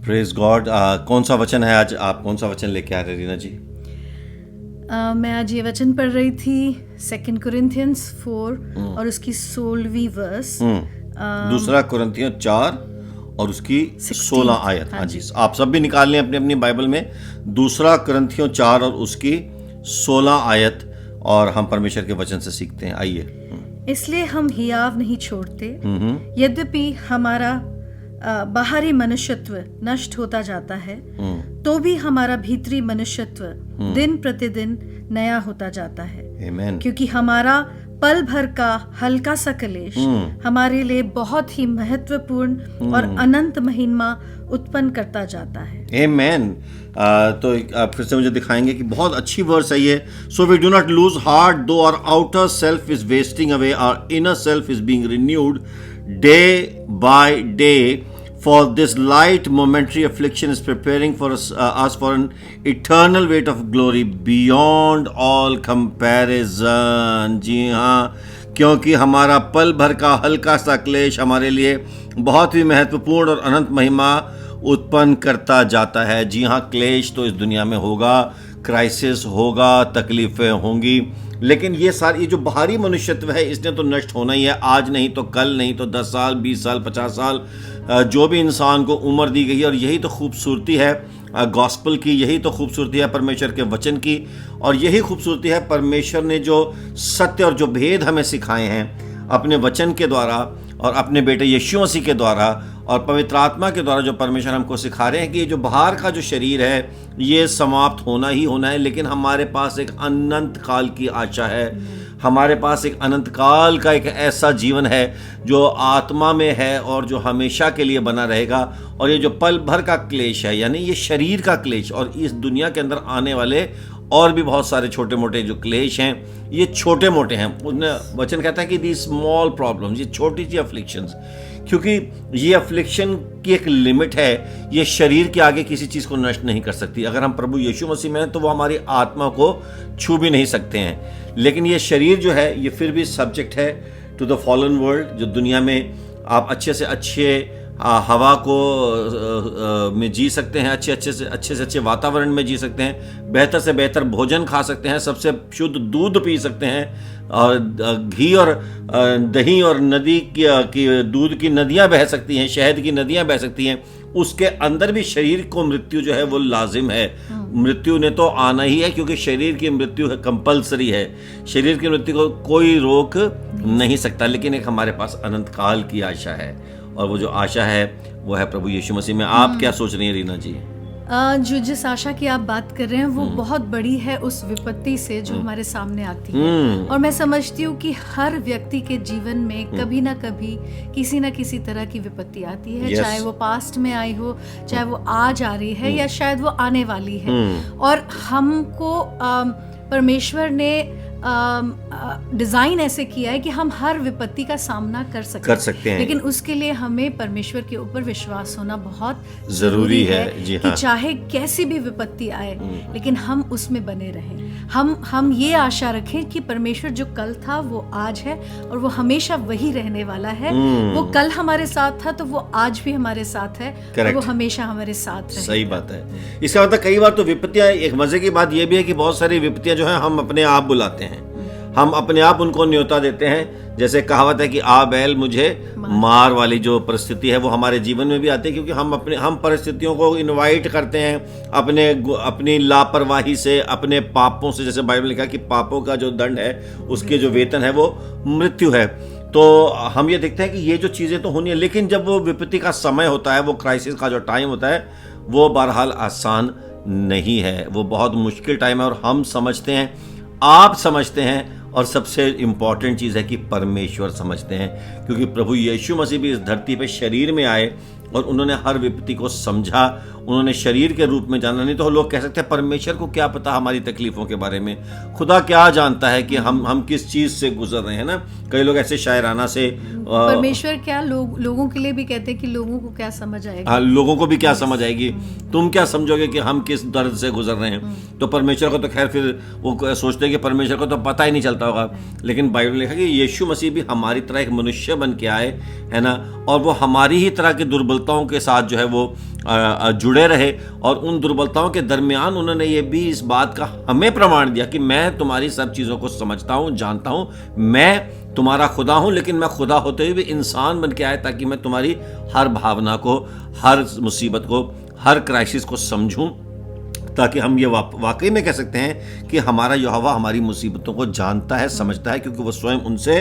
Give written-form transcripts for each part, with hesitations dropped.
Praise God. कौन सा वचन है आज? आप कौन सा वचन लेके आ रहे रीना जी? मैं आज ये वचन पढ़ रही थी 2 Corinthians 4 और उसकी 16वीं वर्स। दूसरा कुरिन्थियों 4 और उसकी 16 आयत। हाँ जी, आप सब भी निकाल लें अपनी अपनी बाइबल में दूसरा कुरिन्थियों 4 और उसकी 16 आयत, और हम परमेश्वर के वचन से सीखते हैं। आइए। इसलिए हम हियाव नहीं छोड़ते, यद्यपि हमारा बाहरी मनुष्यत्व नष्ट होता जाता है, तो भी हमारा भीतरी मनुष्यत्व दिन प्रतिदिन नया होता जाता है। आमीन। क्योंकि हमारा पल भर का हल्का सा क्लेश हमारे लिए बहुत ही महत्वपूर्ण और अनंत महिमा उत्पन्न करता जाता है। आमीन। तो आप फिर से मुझे दिखाएंगे कि बहुत अच्छी वर्स है ये। So we do not lose heart though our outer self is wasting away, our inner self is being renewed day by day, for this light momentary affliction is preparing for us for an eternal weight of glory beyond all comparison। जी हाँ, क्योंकि हमारा पल भर का हल्का सा क्लेश हमारे लिए बहुत ही महत्वपूर्ण और अनंत महिमा उत्पन्न करता जाता है। जी हाँ, क्लेश तो इस दुनिया में होगा, क्राइसिस होगा, तकलीफें होंगी, लेकिन ये जो बाहरी मनुष्यत्व है इसने तो नष्ट होना ही है। आज नहीं तो कल, नहीं तो 10 साल, 20 साल, 50 साल, जो भी इंसान को उम्र दी गई है। और यही तो खूबसूरती है गॉस्पल की, यही तो खूबसूरती है परमेश्वर के वचन की, और यही खूबसूरती है परमेश्वर ने जो सत्य और जो भेद हमें सिखाए हैं अपने वचन के द्वारा और अपने बेटे यीशु मसीह के द्वारा और पवित्र आत्मा के द्वारा, जो परमेश्वर हमको सिखा रहे हैं कि ये जो बाहर का जो शरीर है ये समाप्त होना ही होना है, लेकिन हमारे पास एक अनंत काल की आशा है। हमारे पास एक अनंत काल का एक ऐसा जीवन है जो आत्मा में है और जो हमेशा के लिए बना रहेगा। और ये जो पल भर का क्लेश है, यानी ये शरीर का क्लेश, और इस दुनिया के अंदर आने वाले और भी बहुत सारे छोटे मोटे जो क्लेश हैं, ये छोटे मोटे हैं। उन्हें वचन कहता है कि दी स्मॉल प्रॉब्लम्स, ये छोटी सी अफ्लिक्शंस, क्योंकि ये अफ्लिक्शन की एक लिमिट है। ये शरीर के आगे किसी चीज़ को नष्ट नहीं कर सकती। अगर हम प्रभु यीशु मसीह में हैं तो वो हमारी आत्मा को छू भी नहीं सकते हैं, लेकिन ये शरीर जो है ये फिर भी सब्जेक्ट है टू द फॉलन वर्ल्ड। जो दुनिया में आप अच्छे से अच्छे हवा को में जी सकते हैं, अच्छे से अच्छे वातावरण में जी सकते हैं, बेहतर से बेहतर भोजन खा सकते हैं, सबसे शुद्ध दूध पी सकते हैं, और घी और दही और नदी की दूध की नदियां बह सकती हैं, शहद की नदियां बह सकती हैं। उसके अंदर भी शरीर को मृत्यु जो है वो लाजिम है। मृत्यु ने तो आना ही है, क्योंकि शरीर की मृत्यु है, कंपलसरी है। शरीर की मृत्यु को कोई रोक नहीं सकता, लेकिन एक हमारे पास अनंत काल की आशा है, और वो जो आशा है वो है प्रभु यीशु मसीह में। आप क्या सोच रही हैं रीना जी? जो जिस आशा की आप बात कर रहे हैं वो बहुत बड़ी है उस विपत्ति से जो हमारे सामने आती है। और मैं समझती हूँ कि हर व्यक्ति के जीवन में कभी ना कभी किसी ना किसी तरह की विपत्ति आती है। चाहे वो पास्ट में आई हो, चाहे वो आज आ रही है, या शायद वो आने वाली है। और हमको परमेश्वर ने डिजाइन ऐसे किया है कि हम हर विपत्ति का सामना कर सकते हैं, लेकिन उसके लिए हमें परमेश्वर के ऊपर विश्वास होना बहुत जरूरी है। जी हाँ। कि चाहे कैसी भी विपत्ति आए, लेकिन हम उसमें बने रहें। हम ये आशा रखें कि परमेश्वर जो कल था वो आज है, और वो हमेशा वही रहने वाला है। वो कल हमारे साथ था तो वो आज भी हमारे साथ है, और वो हमेशा हमारे साथ रहेगा। सही बात है। इसका मतलब कई बार तो विपत्तियां, एक मजे की बात ये भी है कि बहुत सारी विपत्तियां जो है हम अपने आप बुलाते हैं, हम अपने आप उनको न्योता देते हैं। जैसे कहावत है कि आ बैल मुझे मार वाली जो परिस्थिति है वो हमारे जीवन में भी आती है, क्योंकि हम परिस्थितियों को इनवाइट करते हैं अपनी लापरवाही से, अपने पापों से। जैसे बाइबल लिखा कि पापों का जो दंड है, उसके जो वेतन है वो मृत्यु है। तो हम ये देखते हैं कि ये जो चीज़ें तो होनी है, लेकिन जब वो विपत्ति का समय होता है, वो क्राइसिस का जो टाइम होता है, वो बहरहाल आसान नहीं है, वो बहुत मुश्किल टाइम है। और हम समझते हैं, आप समझते हैं, और सबसे इम्पॉर्टेंट चीज़ है कि परमेश्वर समझते हैं, क्योंकि प्रभु यीशु मसीह भी इस धरती पे शरीर में आए और उन्होंने हर विपत्ति को समझा, उन्होंने शरीर के रूप में जाना। नहीं तो लोग कह सकते हैं परमेश्वर को क्या पता हमारी तकलीफ़ों के बारे में, खुदा क्या जानता है कि हम किस चीज़ से गुजर रहे हैं ना। कई लोग ऐसे शायराना से परमेश्वर क्या लोगों के लिए भी कहते हैं कि लोगों को क्या समझ आएगा। हाँ, लोगों को भी क्या समझ आएगी, तुम क्या समझोगे कि हम किस दर्द से गुजर रहे हैं। तो परमेश्वर को तो खैर फिर वो सोचते हैं कि परमेश्वर को तो पता ही नहीं चलता होगा, लेकिन बाइबल में लिखा कि यीशु मसीह भी हमारी तरह एक मनुष्य बन के आए, है ना, और वो हमारी ही तरह की दुर्बलताओं के साथ जो है वो जुड़े रहे, और उन दुर्बलताओं के दरमियान उन्होंने ये भी इस बात का हमें प्रमाण दिया कि मैं तुम्हारी सब चीज़ों को समझता हूँ, जानता हूँ, मैं तुम्हारा खुदा हूँ, लेकिन मैं खुदा होते हुए भी इंसान बन के आया ताकि मैं तुम्हारी हर भावना को, हर मुसीबत को, हर क्राइसिस को समझूं, ताकि हम ये वाकई में कह सकते हैं कि हमारा यहोवा हमारी मुसीबतों को जानता है, समझता है, क्योंकि वो स्वयं उनसे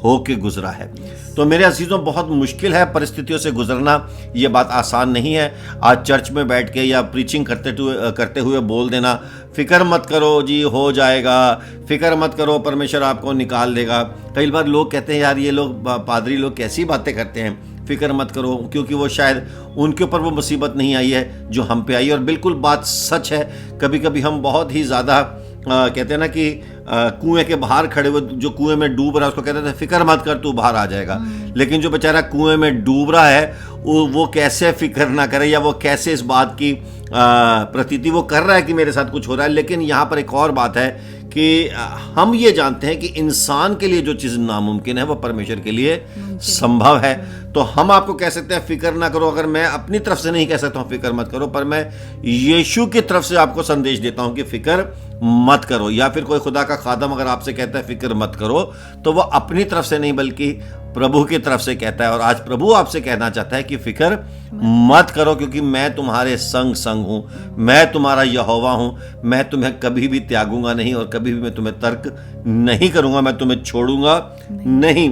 होके गुजरा है। तो मेरे अजीज़ों, बहुत मुश्किल है परिस्थितियों से गुजरना, ये बात आसान नहीं है। आज चर्च में बैठ के या प्रीचिंग करते हुए बोल देना, फिक्र मत करो जी, हो जाएगा, फिक्र मत करो, परमेश्वर आपको निकाल देगा। कई बार लोग कहते हैं, यार ये लोग पादरी लोग कैसी बातें करते हैं, फिक्र मत करो, क्योंकि वो शायद उनके ऊपर वो मुसीबत नहीं आई है जो हम पे आई है। और बिल्कुल बात सच है। कभी कभी हम बहुत ही ज़्यादा कहते हैं ना कि कुएं के बाहर खड़े हुए, जो कुएं में डूब रहा है उसको कहते थे फिक्र मत कर, तू बाहर आ जाएगा। लेकिन जो बेचारा कुएं में डूब रहा है वो कैसे फिक्र ना करे, या वो कैसे इस बात की प्रतीति वो कर रहा है कि मेरे साथ कुछ हो रहा है। लेकिन यहाँ पर एक और बात है कि हम ये जानते हैं कि इंसान के लिए जो चीज़ नामुमकिन है वो परमेश्वर के लिए संभव है। तो हम आपको कह सकते हैं फिक्र ना करो। अगर मैं अपनी तरफ से नहीं कह सकता हूँ फिक्र मत करो, पर मैं यीशु की तरफ से आपको संदेश देता हूँ कि फिक्र मत करो। या फिर कोई खुदा का खादम अगर आपसे कहता है फिक्र मत करो, तो वो अपनी तरफ से नहीं बल्कि प्रभु की तरफ से कहता है। और आज प्रभु आपसे कहना चाहता है कि फिक्र मत करो, क्योंकि मैं तुम्हारे संग हूँ, मैं तुम्हारा यहोवा हूँ, मैं तुम्हें कभी भी त्यागूंगा नहीं, और कभी भी मैं तुम्हें तर्क नहीं करूंगा, मैं तुम्हें छोड़ूंगा नहीं।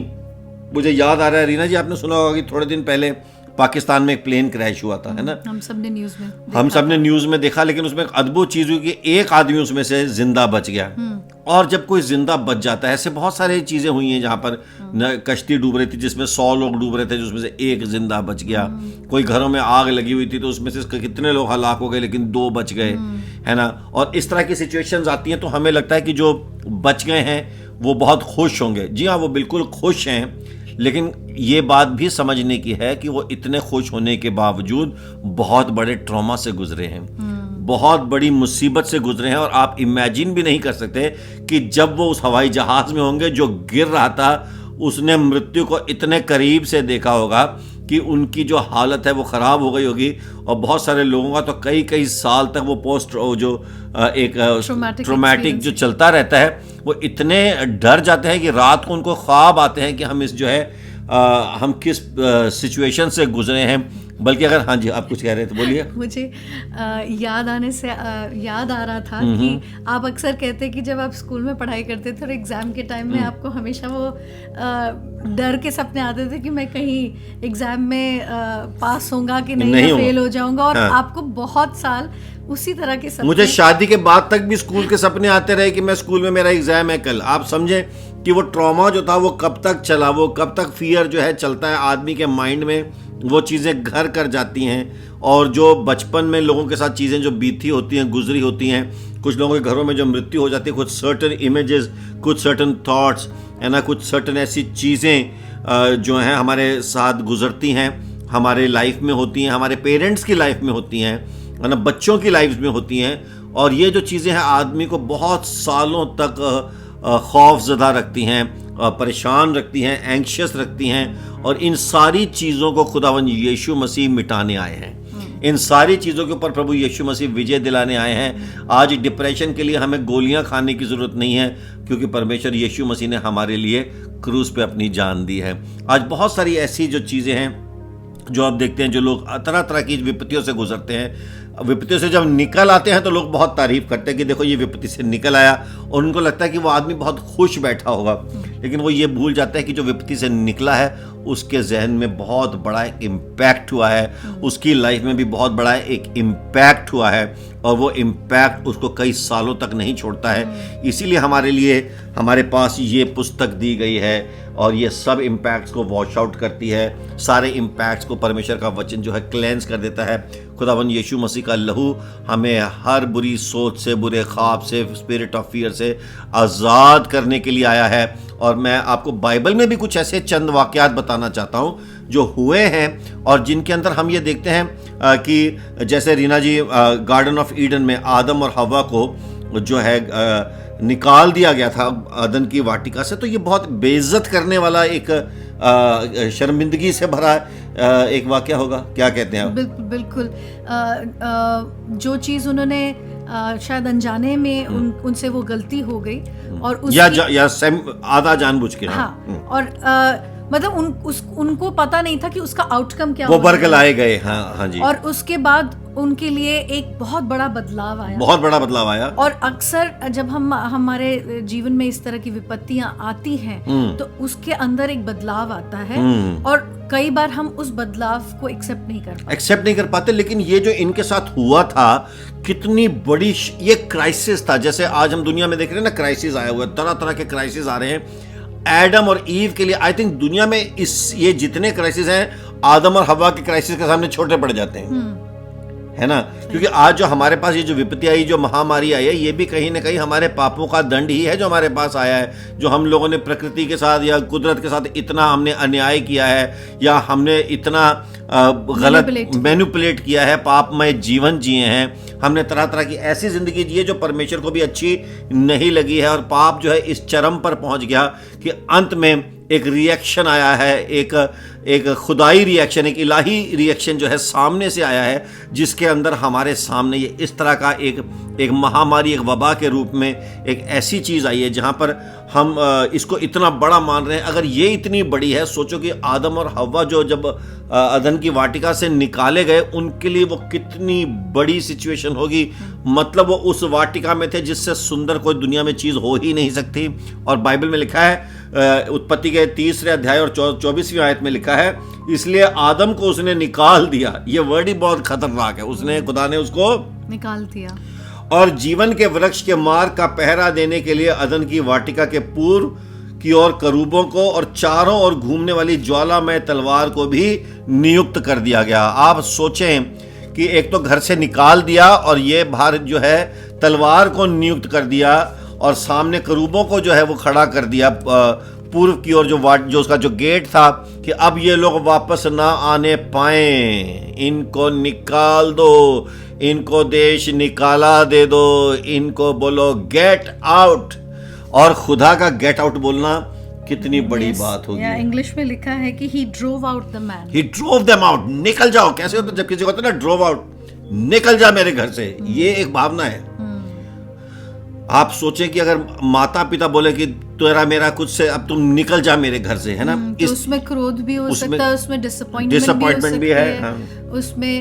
मुझे याद आ रहा है, रीना जी, आपने सुना होगा कि थोड़े दिन पहले पाकिस्तान में एक प्लेन क्रैश हुआ था, है ना? हम सबने न्यूज़ में देखा। लेकिन उसमें एक अद्भुत चीज़ हुई कि एक आदमी उसमें से जिंदा बच गया। और जब कोई जिंदा बच जाता है, ऐसे बहुत सारी चीज़ें हुई हैं जहाँ पर कश्ती डूब रही थी जिसमें 100 लोग डूब रहे थे, जिसमें से एक जिंदा बच गया। कोई घरों में आग लगी हुई थी तो उसमें से कितने लोग हलाक हो गए, लेकिन 2 बच गए, है ना? और इस तरह की सिचुएशंस आती हैं तो हमें लगता है कि जो बच गए हैं वो बहुत खुश होंगे। जी हाँ, वो बिल्कुल खुश हैं। लेकिन ये बात भी समझने की है कि वो इतने खुश होने के बावजूद बहुत बड़े ट्रॉमा से गुजरे हैं, बहुत बड़ी मुसीबत से गुजरे हैं। और आप इमेजिन भी नहीं कर सकते कि जब वो उस हवाई जहाज में होंगे जो गिर रहा था, उसने मृत्यु को इतने करीब से देखा होगा कि उनकी जो हालत है वो ख़राब हो गई होगी। और बहुत सारे लोगों का तो कई साल तक वो पोस्ट जो एक ट्रॉमेटिक जो चलता रहता है, वो इतने डर जाते हैं कि रात को उनको ख्वाब आते हैं कि हम इस जो है हम किस सिचुएशन से गुजरे हैं। बल्कि अगर, हाँ जी, आप कुछ कह रहे थे, बोलिए। मुझे याद आ रहा था कि आप अक्सर कहते कि जब आप स्कूल में पढ़ाई करते थे और एग्ज़ाम के टाइम में आपको हमेशा वो डर के सपने आते थे कि मैं कहीं एग्ज़ाम में पास होऊंगा कि नहीं, या फेल हो जाऊंगा। और आपको बहुत साल उसी तरह के सपने, मुझे शादी के बाद तक भी स्कूल के सपने आते रहे कि मैं स्कूल में मेरा एग्ज़ाम है कल। आप समझे कि वो ट्रॉमा जो था वो कब तक चला, वो कब तक फियर जो है चलता है आदमी के माइंड में, वो चीज़ें घर कर जाती हैं। और जो बचपन में लोगों के साथ चीज़ें जो बीती होती हैं, गुजरी होती हैं, कुछ लोगों के घरों में जो मृत्यु हो जाती है, कुछ सर्टन इमेजेस, कुछ सर्टन थॉट्स, है ना, कुछ सर्टन ऐसी चीज़ें जो हैं हमारे साथ गुजरती हैं, हमारे लाइफ में होती हैं, हमारे पेरेंट्स की लाइफ में होती हैं, है ना, बच्चों की लाइफ में होती हैं। और ये जो चीज़ें हैं आदमी को बहुत सालों तक खौफज़दा रखती हैं, परेशान रखती हैं, एंग्शियस रखती हैं। और इन सारी चीज़ों को खुदावंद यीशु मसीह मिटाने आए हैं। इन सारी चीज़ों के ऊपर प्रभु यीशु मसीह विजय दिलाने आए हैं। आज डिप्रेशन के लिए हमें गोलियां खाने की ज़रूरत नहीं है, क्योंकि परमेश्वर यीशु मसीह ने हमारे लिए क्रूस पे अपनी जान दी है। आज बहुत सारी ऐसी जो चीज़ें हैं जो आप देखते हैं, जो लोग तरह तरह की विपत्तियों से गुजरते हैं, विपत्तियों से जब निकल आते हैं तो लोग बहुत तारीफ करते हैं कि देखो ये विपत्ति से निकल आया, और उनको लगता है कि वो आदमी बहुत खुश बैठा होगा। लेकिन वो ये भूल जाता है कि जो विपत्ति से निकला है उसके जहन में बहुत बड़ा एक इम्पैक्ट हुआ है, उसकी लाइफ में भी बहुत बड़ा एक इम्पैक्ट हुआ है, और वो इम्पैक्ट उसको कई सालों तक नहीं छोड़ता है। इसीलिए हमारे लिए हमारे पास ये पुस्तक दी गई है, और ये सब इम्पैक्ट्स को वॉश आउट करती है। सारे इम्पैक्ट्स को परमेश्वर का वचन जो है क्लेंस कर देता है। खुदावन यीशु मसीह का लहू हमें हर बुरी सोच से, बुरे ख्वाब से, स्पिरिट ऑफ फियर से आज़ाद करने के लिए आया है। और मैं आपको बाइबल में भी कुछ ऐसे चंद वाक़यात बताना चाहता हूँ जो हुए हैं, और जिनके अंदर हम ये देखते हैं कि जैसे रीना जी, गार्डन ऑफ ईडन में आदम और हवा को जो है निकाल दिया गया था अदन की वाटिका से। तो ये बहुत बेइज्जत करने वाला एक शर्मिंदगी से भरा एक वाकया होगा, क्या कहते हैं आप? बिल्कुल बिल्कुल। जो चीज़ उन्होंने शायद अनजाने में उनसे वो गलती हो गई और या आधा जानबूझ के। हाँ, और मतलब उनको पता नहीं था कि उसका आउटकम क्या वो बरगलाए गए। हाँ जी। और उसके बाद उनके लिए एक बहुत बड़ा बदलाव आया। और अक्सर जब हम हमारे जीवन में इस तरह की विपत्तियां आती हैं तो उसके अंदर एक बदलाव आता है और कई बार हम उस बदलाव को एक्सेप्ट नहीं कर पाते। लेकिन ये जो इनके साथ हुआ था, कितनी बड़ी ये क्राइसिस था। जैसे आज हम दुनिया में देख रहे हैं ना, क्राइसिस आए हुए, तरह तरह के क्राइसिस आ रहे हैं। एडम और ईव के लिए आई थिंक दुनिया में ये जितने क्राइसिस हैं, आदम और हवा के क्राइसिस के सामने छोटे पड़ जाते हैं, है ना? क्योंकि आज जो हमारे पास ये जो विपत्ति आई, जो महामारी आई है, ये भी कहीं ना कहीं हमारे पापों का दंड ही है जो हमारे पास आया है। जो हम लोगों ने प्रकृति के साथ या कुदरत के साथ इतना हमने अन्याय किया है, या हमने इतना गलत मैनिपुलेट किया है, पापमय जीवन जिए हैं, हमने तरह तरह की ऐसी जिंदगी जी है जो परमेश्वर को भी अच्छी नहीं लगी है। और पाप जो है इस चरम पर पहुंच गया कि अंत में एक रिएक्शन आया है, एक खुदाई रिएक्शन, एक इलाही रिएक्शन जो है सामने से आया है, जिसके अंदर हमारे सामने ये इस तरह का एक महामारी, एक वबा के रूप में एक ऐसी चीज़ आई है जहाँ पर हम इसको इतना बड़ा मान रहे हैं। अगर ये इतनी बड़ी है, सोचो कि आदम और हव्वा जो जब अदन की वाटिका से निकाले गए, उनके लिए वो कितनी बड़ी सिचुएशन होगी। मतलब वो उस वाटिका में थे जिससे सुंदर कोई दुनिया में चीज़ हो ही नहीं सकती। और बाइबल में लिखा है, उत्पत्ति के 3 अध्याय और 24वीं आयत में लिखा है, इसलिए आदम को उसने निकाल दिया। ये वर्ड ही बहुत खतरनाक है। खुदा ने उसको निकाल दिया और जीवन के वृक्ष के मार्ग का पहरा देने के लिए अदन की वाटिका के पूर्व की ओर करूबों को और चारों ओर घूमने वाली ज्वालामय तलवार को भी नियुक्त कर दिया गया। आप सोचें कि एक तो घर से निकाल दिया और ये बाहर जो है तलवार को नियुक्त कर दिया, और सामने करूबों को जो है वो खड़ा कर दिया पूर्व की ओर, जो उसका जो गेट था, कि अब ये लोग वापस ना आने पाए, इनको निकाल दो, इनको देश निकाला दे दो, इनको बोलो गेट आउट। और खुदा का गेट आउट बोलना कितनी बड़ी बात होगी। इंग्लिश में लिखा है कि he drove out the man. He drove them out. निकल जाओ। कैसे होता है जब किसी को होता है ना, ड्रोव आउट, निकल जा मेरे घर से। ये एक भावना है। आप सोचें कि अगर माता पिता बोले कि तेरा मेरा कुछ से अब तुम निकल जा मेरे घर से, है ना? तो उसमें क्रोध भी हो सकता है, उसमें डिसअपॉइंटमेंट भी है, उसमें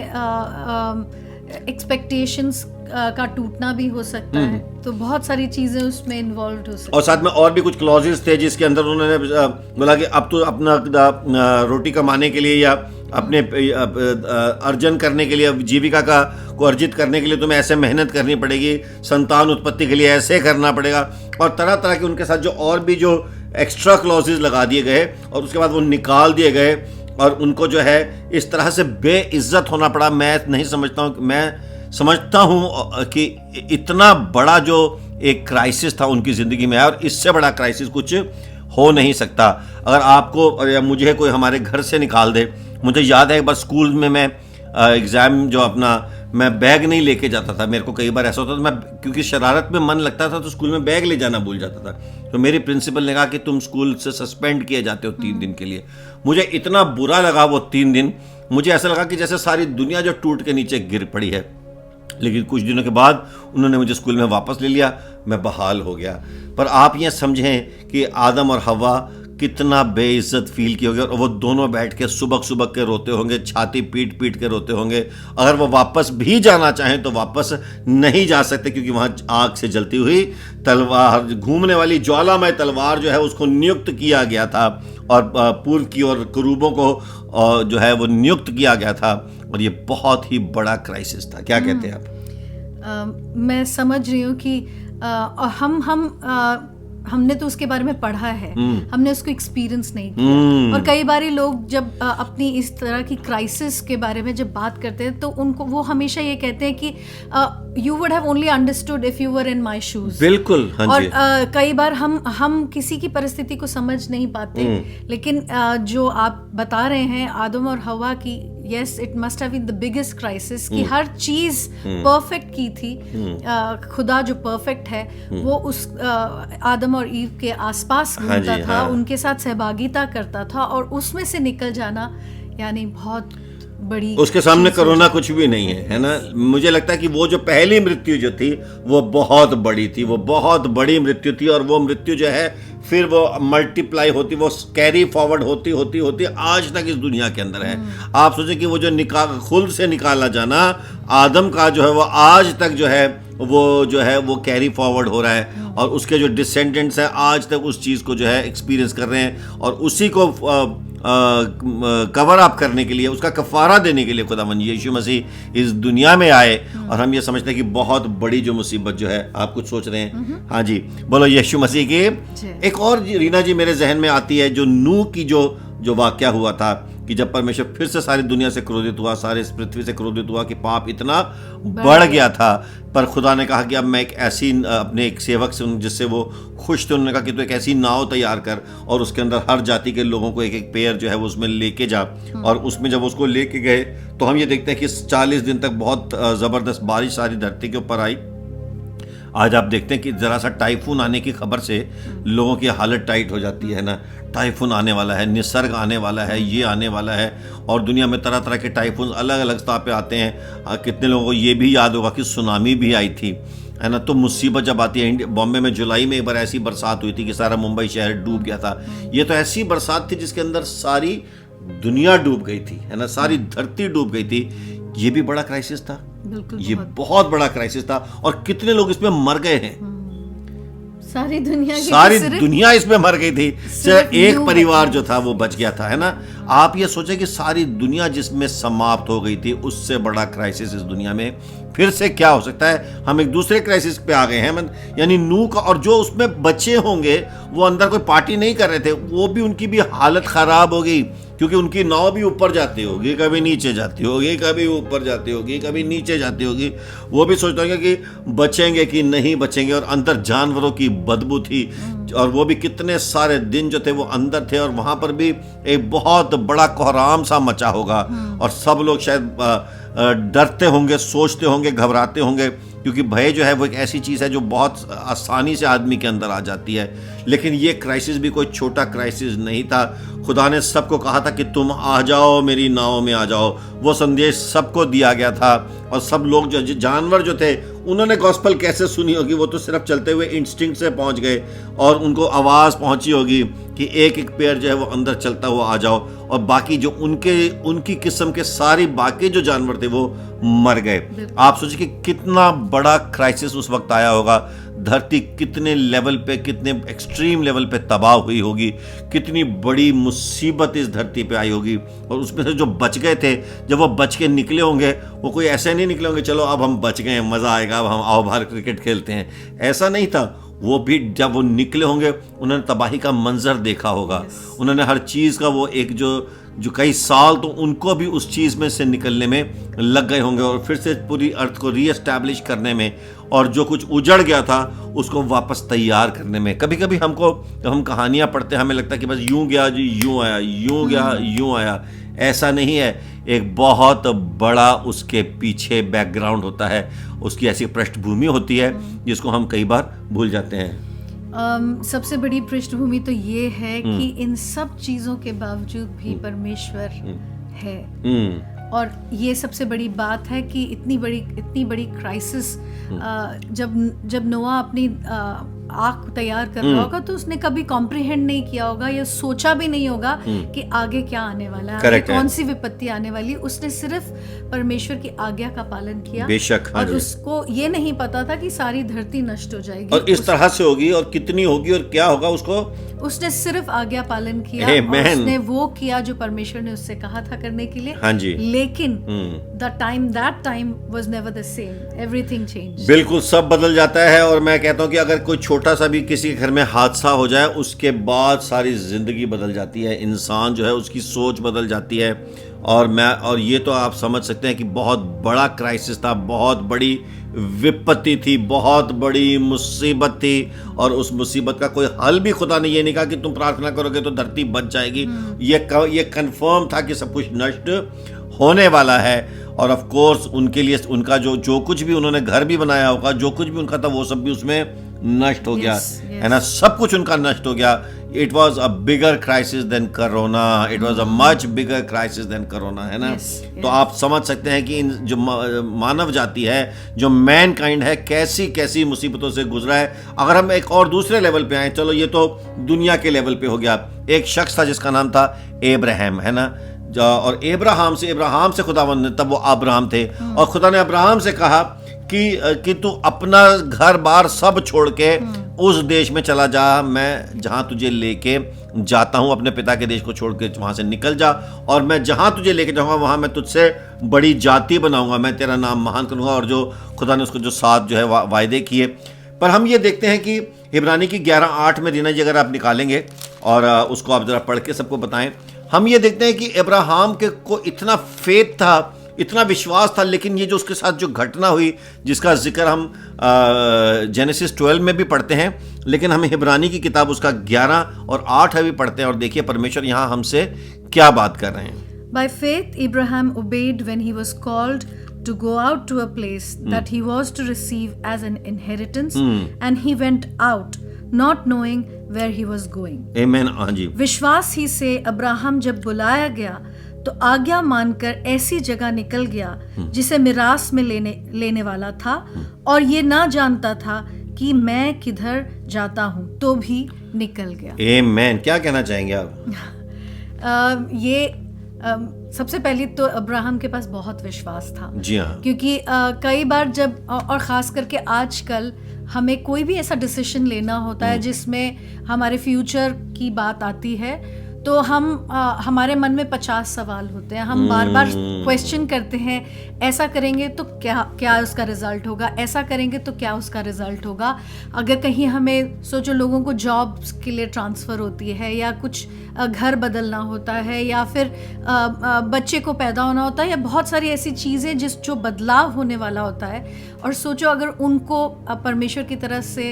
एक्सपेक्टेशंस का टूटना भी हो सकता है। तो बहुत सारी चीजें उसमें इन्वॉल्व हो सकती है। और साथ में और भी कुछ क्लॉजेस थे जिसके अंदर उन्होंने बोला कि अब तो अपना रोटी कमाने के लिए या अपने अर्जन करने के लिए, जीविका को अर्जित करने के लिए तुम्हें ऐसे मेहनत करनी पड़ेगी, संतान उत्पत्ति के लिए ऐसे करना पड़ेगा, और तरह तरह के उनके साथ जो और भी जो एक्स्ट्रा क्लॉजेस लगा दिए गए, और उसके बाद वो निकाल दिए गए और उनको जो है इस तरह से बेइज्जत होना पड़ा। मैं समझता हूँ कि इतना बड़ा जो एक क्राइसिस था उनकी ज़िंदगी में, और इससे बड़ा क्राइसिस कुछ हो नहीं सकता। अगर आपको या मुझे कोई हमारे घर से निकाल दे, मुझे याद है एक बार स्कूल में मैं एग्ज़ाम जो अपना, मैं बैग नहीं लेके जाता था। मेरे को कई बार ऐसा होता था, मैं क्योंकि शरारत में मन लगता था तो स्कूल में बैग ले जाना भूल जाता था। तो मेरी प्रिंसिपल ने कहा कि तुम स्कूल से सस्पेंड किए जाते हो 3 दिन के लिए। मुझे इतना बुरा लगा वो 3 दिन, मुझे ऐसा लगा कि जैसे सारी दुनिया जो टूट के नीचे गिर पड़ी है। लेकिन कुछ दिनों के बाद उन्होंने मुझे स्कूल में वापस ले लिया, मैं बहाल हो गया। पर आप ये समझें कि आदम और हवा कितना बेइज्जत फील किए होंगे, और वो दोनों बैठ के सुबह सुबह के रोते होंगे, छाती पीट पीट के रोते होंगे। अगर वो वापस भी जाना चाहें तो वापस नहीं जा सकते, क्योंकि वहाँ आग से जलती हुई तलवार, घूमने वाली ज्वालामय तलवार जो है उसको नियुक्त किया गया था, और पूर्व की ओर करूबों को जो है वो नियुक्त किया गया था। और ये बहुत ही बड़ा क्राइसिस था। क्या कहते हैं आप? मैं समझ रही हूँ कि हमने तो उसके बारे में पढ़ा है, हमने उसको एक्सपीरियंस नहीं किया। और कई बार लोग जब अपनी इस तरह की क्राइसिस के बारे में जब बात करते हैं तो उनको वो हमेशा ये कहते हैं कि you would have only understood if you were in my shoes. बिल्कुल, हाँ जी। और कई बार हम किसी की परिस्थिति को समझ नहीं पाते, लेकिन जो आप बता रहे हैं आदम और हवा की, yes it must have been the biggest crisis, कि हर चीज परफेक्ट की थी। खुदा जो परफेक्ट है वो उस आदम और ईव के आसपास घूमता था, उनके साथ सहभागिता करता था, और उसमें से निकल जाना यानी बहुत बड़ी, उसके सामने कोरोना कुछ भी नहीं है ना। मुझे लगता है कि वो जो पहली मृत्यु जो थी वो बहुत बड़ी थी, वो बहुत बड़ी मृत्यु थी, और वो मृत्यु जो है फिर वो मल्टीप्लाई होती, वो कैरी फॉरवर्ड होती होती होती आज तक इस दुनिया के अंदर है। आप सोचें कि वो जो खुद से निकाला जाना आदम का जो है वो आज तक जो है वो कैरी फॉरवर्ड हो रहा है, और उसके जो डिसेंडेंट्स हैं आज तक उस चीज़ को जो है एक्सपीरियंस कर रहे हैं, और उसी को कवर अप करने के लिए, उसका कफारा देने के लिए खुदावंद यीशु मसीह इस दुनिया में आए। और हम ये समझते हैं कि बहुत बड़ी जो मुसीबत जो है, आप कुछ सोच रहे हैं? हाँ जी, बोलो यीशु मसीह की। एक और रीना जी मेरे जहन में आती है, जो नूह की जो वाकया हुआ था कि जब परमेश्वर फिर से सारी दुनिया से क्रोधित हुआ, सारे इस पृथ्वी से क्रोधित हुआ कि पाप इतना बढ़ गया था, पर खुदा ने कहा कि अब मैं एक ऐसी अपने एक सेवक से जिससे वो खुश थे, उन्होंने कहा कि तू एक ऐसी नाव तैयार कर और उसके अंदर हर जाति के लोगों को एक एक पेयर जो है वो उसमें लेके जा। और उसमें जब उसको लेके गए तो हम ये देखते हैं कि 40 दिन तक बहुत ज़बरदस्त बारिश सारी धरती के ऊपर आई। आज आप देखते हैं कि ज़रा सा टाइफून आने की खबर से लोगों की हालत टाइट हो जाती है ना। टाइफून आने वाला है, निसर्ग आने वाला है, ये आने वाला है, और दुनिया में तरह तरह के टाइफून अलग अलग सतह पे आते हैं। कितने लोगों को ये भी याद होगा कि सुनामी भी आई थी, है ना। तो मुसीबत जब आती है, बॉम्बे में जुलाई में एक बार ऐसी बरसात हुई थी कि सारा मुंबई शहर डूब गया था। ये तो ऐसी बरसात थी जिसके अंदर सारी दुनिया डूब गई थी, है ना, सारी धरती डूब गई थी। ये भी बड़ा क्राइसिस था, ये बहुत बड़ा क्राइसिस था, और कितने लोग इसमें मर गए हैं। सारी दुनिया इसमें मर गई थी, सिर्फ एक परिवार जो था वो बच गया था, है ना। आप ये सोचे कि सारी दुनिया जिसमें समाप्त हो गई थी, उससे बड़ा क्राइसिस इस दुनिया में फिर से क्या हो सकता है। हम एक दूसरे क्राइसिस पे आ गए हैं, यानी नूह का, और जो उसमें बचे होंगे वो अंदर कोई पार्टी नहीं कर रहे थे, वो भी उनकी भी हालत खराब हो गई, क्योंकि उनकी नाव भी ऊपर जाती होगी, कभी नीचे जाती होगी, कभी ऊपर जाती होगी, कभी नीचे जाती होगी। वो भी सोचते होंगे कि बचेंगे कि नहीं बचेंगे, और अंदर जानवरों की बदबू थी, और वो भी कितने सारे दिन जो थे वो अंदर थे, और वहाँ पर भी एक बहुत बड़ा कोहराम सा मचा होगा, और सब लोग शायद डरते होंगे, सोचते होंगे, घबराते होंगे, क्योंकि भय जो है वो एक ऐसी चीज़ है जो बहुत आसानी से आदमी के अंदर आ जाती है। लेकिन ये क्राइसिस भी कोई छोटा क्राइसिस नहीं था। खुदा ने सबको कहा था कि तुम आ जाओ, मेरी नाव में आ जाओ। वो संदेश सबको दिया गया था, और सब लोग जो जानवर जो थे उन्होंने गॉस्पेल कैसे सुनी होगी, वो तो सिर्फ चलते हुए इंस्टिंक्ट से पहुंच गए, और उनको आवाज़ पहुंची होगी कि एक एक पैर जो है वो अंदर चलता हुआ आ जाओ, और बाकी जो उनकी किस्म के सारी बाकी जो जानवर थे वो मर गए। आप सोचिए कि कितना बड़ा क्राइसिस उस वक्त आया होगा। धरती कितने लेवल पे, कितने एक्सट्रीम लेवल पे तबाह हुई होगी, कितनी बड़ी मुसीबत इस धरती पे आई होगी। और उसमें से जो बच गए थे, जब वो बच के निकले होंगे, वो कोई ऐसे नहीं निकले होंगे चलो अब हम बच गए, मज़ा आएगा, अब हम आओ बाहर क्रिकेट खेलते हैं, ऐसा नहीं था। वो भी जब वो निकले होंगे उन्होंने तबाही का मंजर देखा होगा, उन्होंने हर चीज़ का वो एक जो कई साल तो उनको भी उस चीज़ में से निकलने में लग गए होंगे, और फिर से पूरी अर्थ को रीएस्टैब्लिश करने में, और जो कुछ उजड़ गया था उसको वापस तैयार करने में। कभी कभी हमको जब हम कहानियाँ पढ़ते हैं हमें लगता है कि बस यूं गया जी यूं आया, यूं गया यूं आया। ऐसा नहीं है, एक बहुत बड़ा उसके पीछे बैकग्राउंड होता है, उसकी ऐसी पृष्ठभूमि होती है जिसको हम कई बार भूल जाते हैं। सबसे बड़ी पृष्ठभूमि तो ये है कि इन सब चीज़ों के बावजूद भी परमेश्वर है, और ये सबसे बड़ी बात है कि इतनी बड़ी क्राइसिस जब नोआ अपनी आँख तैयार कर रहा होगा तो उसने कभी कॉम्प्रिहेंड नहीं किया होगा, या सोचा भी नहीं होगा कि आगे क्या आने वाला है, आगे कौन सी विपत्ति आने वाली है। उसने सिर्फ परमेश्वर की आज्ञा का पालन किया, बेशक, और उसको ये नहीं पता था कि सारी धरती नष्ट हो जाएगी, और इस तरह से होगी, और कितनी होगी, और क्या होगा। उसने सिर्फ आज्ञा पालन किया, और उसने वो किया जो परमेश्वर ने उससे कहा था करने के लिए। हाँ जी। लेकिन that time was never the same. Everything changed. बिल्कुल, सब बदल जाता है। और मैं कहता हूँ कि अगर कोई छोटा सा भी किसी के घर में हादसा हो जाए, उसके बाद सारी जिंदगी बदल जाती है, इंसान जो है उसकी सोच बदल जाती है। और ये तो आप समझ सकते हैं कि बहुत बड़ा क्राइसिस था, बहुत बड़ी विपत्ति थी, बहुत बड़ी मुसीबत थी, और उस मुसीबत का कोई हल भी खुदा ने ये नहीं कहा कि तुम प्रार्थना करोगे तो धरती बच जाएगी। ये कंफर्म था कि सब कुछ नष्ट होने वाला है। और ऑफ कोर्स उनके लिए उनका जो कुछ भी उन्होंने घर भी बनाया होगा, जो कुछ भी उनका था वो सब भी उसमें नष्ट हो गया, है ना। सब कुछ उनका नष्ट हो गया। It was a bigger crisis than corona, it was a much bigger crisis than corona, है ना? तो आप समझ सकते हैं कि इन जो मानव जाति है, जो मैन काइंड है, कैसी कैसी मुसीबतों से गुजरा है। अगर हम एक और दूसरे लेवल पे आए, चलो ये तो दुनिया के लेवल पे हो गया। एक शख्स था जिसका नाम था एब्राहम, है ना? और इब्राहिम से खुदावंद ने, तब वो अब्राहम थे, और खुदा ने अब्राहम से कहा कि तू अपना घर बार सब छोड़ के उस देश में चला जा, मैं जहां तुझे लेके जाता हूं, अपने पिता के देश को छोड़ के वहां से निकल जा, और मैं जहां तुझे लेके जाऊंगा वहां मैं तुझसे बड़ी जाति बनाऊंगा, मैं तेरा नाम महान करूंगा। और जो खुदा ने उसको जो 7 जो है वायदे किए। पर हम ये देखते हैं कि इब्रानी की 11:8 में दीना जी अगर आप निकालेंगे और उसको आप जरा पढ़ के सबको बताएं, हम ये देखते हैं कि इब्राहिम के को इतना फेथ था, इतना विश्वास था, लेकिन ये जो उसके साथ जो घटना हुई, जिसका जिक्र हम जेनेसिस 12 में भी पढ़ते हैं, लेकिन हम इब्रानी की किताब उसका 11 और 8 भी पढ़ते हैं, और देखिए परमेश्वर यहाँ हमसे क्या बात कर रहे हैं। By faith, Abraham obeyed when he was called to go out to a place that he was to receive as an inheritance, and he went out, not knowing where he was going. Amen. हाँ जी। विश्वास ही से Abraham जब बुलाया गया तो आज्ञा मानकर ऐसी जगह निकल गया जिसे मिरास में लेने वाला था, और ये ना जानता था कि मैं किधर जाता हूँ, तो भी निकल गया। Amen. क्या कहना चाहेंगे आप? सबसे पहले तो अब्राहम के पास बहुत विश्वास था। जी हाँ। क्योंकि कई बार जब, और ख़ास करके आजकल, हमें कोई भी ऐसा डिसीजन लेना होता है जिसमें हमारे फ्यूचर की बात आती है, तो हमारे मन में 50 सवाल होते हैं। हम बार बार क्वेश्चन करते हैं, ऐसा करेंगे तो क्या उसका रिजल्ट होगा, ऐसा करेंगे तो क्या उसका रिजल्ट होगा। अगर कहीं हमें, सोचो, लोगों को जॉब्स के लिए ट्रांसफ़र होती है, या कुछ घर बदलना होता है, या फिर बच्चे को पैदा होना होता है, या बहुत सारी ऐसी चीज़ें जो बदलाव होने वाला होता है। और सोचो अगर उनको परमेश्वर की तरफ से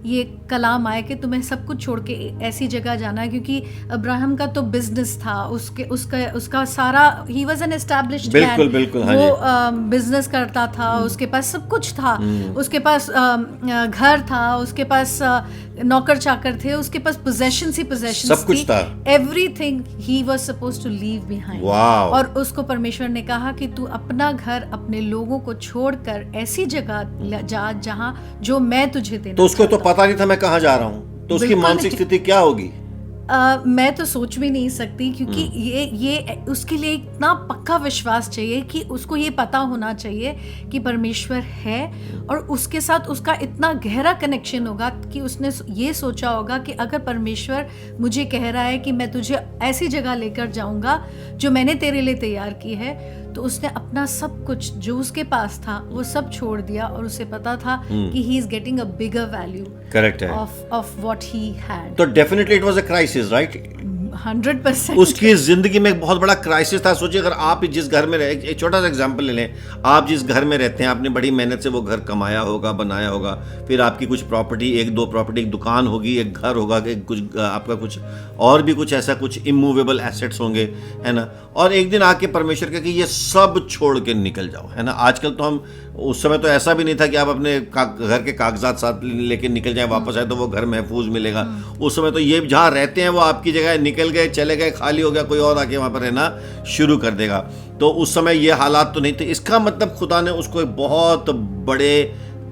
ये कलाम आए कि तुम्हें सब कुछ छोड़ के ऐसी जगह जाना है, क्योंकि अब्राहम का तो बिजनेस था, उसका सारा, he was an established man, वो बिजनेस करता था, उसके पास सब कुछ था, उसके पास घर था, उसके पास नौकर चाकर थे, उसके पास पोजेशंस ही पोजेशंस, सब कुछ था, everything he was supposed to leave behind. और उसको परमेश्वर ने कहा कि तू अपना घर, अपने लोगों को छोड़कर ऐसी जगह जा जहां जो मैं तुझे देना। तो उसको तो पता नहीं था मैं कहाँ जा रहा हूँ, तो उसकी मानसिक स्थिति क्या होगी? मैं तो सोच भी नहीं सकती, क्योंकि ये उसके लिए इतना पक्का विश्वास चाहिए कि उसको ये पता होना चाहिए कि परमेश्वर है, और उसके साथ उसका इतना गहरा कनेक्शन होगा कि उसने ये सोचा होगा कि अगर परमेश्वर मुझे कह रहा है कि मैं तुझे ऐसी जगह लेकर जाऊंगा जो मैंने तेरे लिए तैयार की है, तो उसने अपना सब कुछ जो उसके पास था वो सब छोड़ दिया, और उसे पता था कि he is getting a bigger value, correct है, ऑफ व्हाट ही हैड। तो definitely it was a crisis, right? 100%। उसकी जिंदगी में एक बहुत बड़ा क्राइसिस था। सोचिए, अगर आप जिस घर में रहे, एक छोटा सा एग्जांपल ले लें, आप जिस घर में रहते हैं, आपने बड़ी मेहनत से वो घर कमाया होगा, बनाया होगा, फिर आपकी कुछ प्रॉपर्टी, 1-2 प्रॉपर्टी, एक दुकान होगी, एक घर होगा, कुछ आपका कुछ और भी कुछ ऐसा कुछ इमूवेबल एसेट्स होंगे, है ना? और एक दिन आके परमेश्वर कहे कि ये सब छोड़ के निकल जाओ, है ना? आजकल तो हम, उस समय तो ऐसा भी नहीं था कि आप अपने घर के कागजात साथ लेके निकल जाए, वापस आए तो वो घर महफूज मिलेगा। उस समय तो ये जहाँ रहते हैं वो आपकी जगह निकल गए, चले गए, खाली हो गया, कोई और आके वहाँ पर रहना शुरू कर देगा। तो उस समय ये हालात तो नहीं थे। इसका मतलब खुदा ने उसको एक बहुत बड़े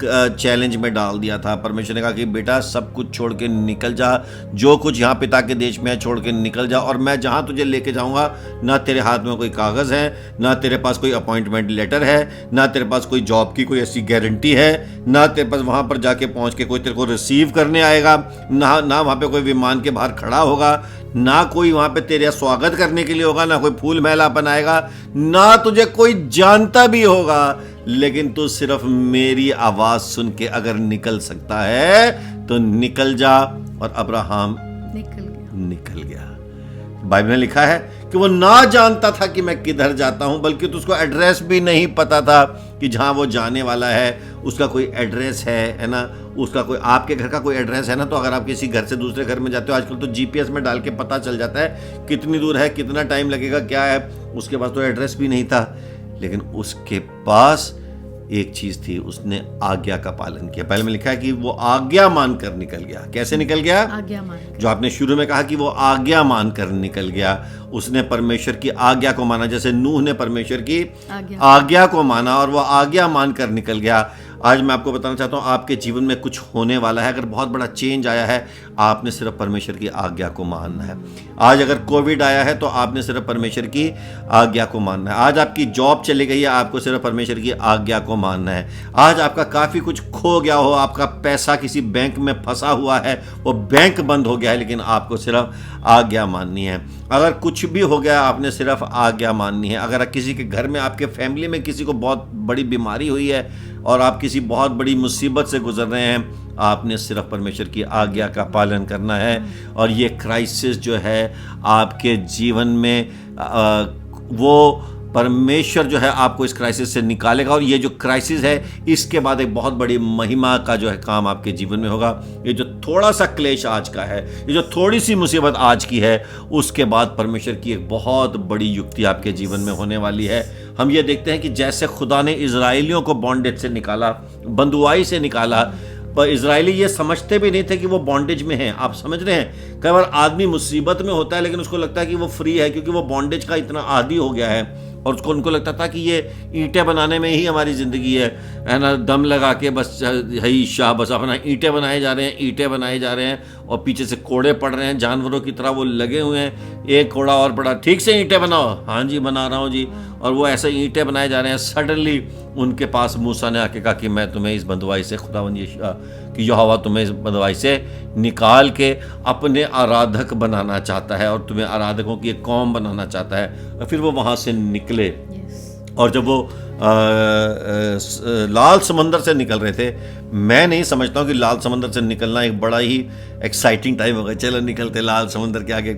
चैलेंज में डाल दिया था। परमेश्वर ने कहा कि बेटा सब कुछ छोड़ के निकल जा, जो कुछ यहाँ पिता के देश में है छोड़ के निकल जा, और मैं जहाँ तुझे लेके जाऊँगा, ना तेरे हाथ में कोई कागज़ है, ना तेरे पास कोई अपॉइंटमेंट लेटर है, ना तेरे पास कोई जॉब की कोई ऐसी गारंटी है, ना तेरे पास वहाँ पर जाके पहुँच के कोई तेरे को रिसीव करने आएगा, ना वहाँ पर कोई विमान के बाहर खड़ा होगा, ना कोई वहाँ पे तेरा स्वागत करने के लिए होगा, ना कोई फूल महला बनाएगा, ना तुझे कोई जानता भी होगा, लेकिन तू सिर्फ मेरी आवाज सुन के अगर निकल सकता है तो निकल जा। और अब्राहम निकल गया। बाइबल में लिखा है कि वो ना जानता था कि मैं किधर जाता हूं, बल्कि तो उसको एड्रेस भी नहीं पता था कि जहां वो जाने वाला है उसका कोई एड्रेस है ना? उसका कोई, आपके घर का कोई एड्रेस है ना? तो अगर आप किसी घर से दूसरे घर में जाते हो, आजकल तो जीपीएस में डाल के पता चल जाता है कितनी दूर है, कितना टाइम लगेगा, क्या है। उसके पास तो एड्रेस भी नहीं था, लेकिन उसके पास एक चीज थी, उसने आज्ञा का पालन किया। पहले में लिखा है कि वो आज्ञा मानकर निकल गया। कैसे निकल गया? आज्ञा मानकर। जो आपने शुरू में कहा कि वो आज्ञा मानकर निकल गया, उसने परमेश्वर की आज्ञा को माना, जैसे नूह ने परमेश्वर की आज्ञा को माना और वो आज्ञा मानकर निकल गया। आज मैं आपको बताना चाहता हूँ, आपके जीवन में कुछ होने वाला है, अगर बहुत बड़ा चेंज आया है, आपने सिर्फ परमेश्वर की आज्ञा को मानना है। आज अगर कोविड आया है तो आपने सिर्फ परमेश्वर की आज्ञा को मानना है। आज आपकी जॉब चली गई है, आपको सिर्फ परमेश्वर की आज्ञा को मानना है। आज आपका काफ़ी कुछ खो गया हो, आपका पैसा किसी बैंक में फंसा हुआ है, वो बैंक बंद हो गया है, लेकिन आपको सिर्फ आज्ञा माननी है। अगर कुछ भी हो गया, आपने सिर्फ आज्ञा माननी है। अगर किसी के घर में, आपके फैमिली में किसी को बहुत बड़ी बीमारी हुई है और आप किसी बहुत बड़ी मुसीबत से गुजर रहे हैं, आपने सिर्फ परमेश्वर की आज्ञा का पालन करना है। और ये क्राइसिस जो है आपके जीवन में, वो परमेश्वर जो है आपको इस क्राइसिस से निकालेगा। और ये जो क्राइसिस है, इसके बाद एक बहुत बड़ी महिमा का जो है काम आपके जीवन में होगा। ये जो थोड़ा सा क्लेश आज का है, ये जो थोड़ी सी मुसीबत आज की है, उसके बाद परमेश्वर की एक बहुत बड़ी युक्ति आपके जीवन में होने वाली है। हम ये देखते हैं कि जैसे खुदा ने इजराइलियों को बॉन्डेज से निकाला, बंधुआई से निकाला, पर इजरायली ये समझते भी नहीं थे कि वो बॉन्डेज में हैं। आप समझ रहे हैं, कई बार आदमी मुसीबत में होता है लेकिन उसको लगता है कि वो फ्री है, क्योंकि वो बॉन्डेज का इतना आदी हो गया है। और उनको लगता था कि ये ईंटें बनाने में ही हमारी ज़िंदगी है ना, दम लगा के बस है शाह, बस अपना ईंटें बनाए जा रहे हैं, ईंटें बनाए जा रहे हैं, और पीछे से कोड़े पड़ रहे हैं, जानवरों की तरह वो लगे हुए हैं। एक कोड़ा और पड़ा, ठीक से ईंटें बनाओ, हाँ जी बना रहा हूँ जी। और वो ऐसे ईंटें बनाए जा रहे हैं। सडनली उनके पास मूसा ने आके कहा कि मैं तुम्हें इस बंधुआई से, खुदावंद कि यहोवा तुम्हें इस बंधुआई से निकाल के अपने आराधक बनाना चाहता है और तुम्हें आराधकों की एक कौम बनाना चाहता है। और फिर वो वहाँ से निकले। और जब वो लाल समंदर से निकल रहे थे, मैं नहीं समझता हूँ कि लाल समंदर से निकलना एक बड़ा ही एक्साइटिंग टाइम होगा। चलो निकलते लाल समंदर के आगे,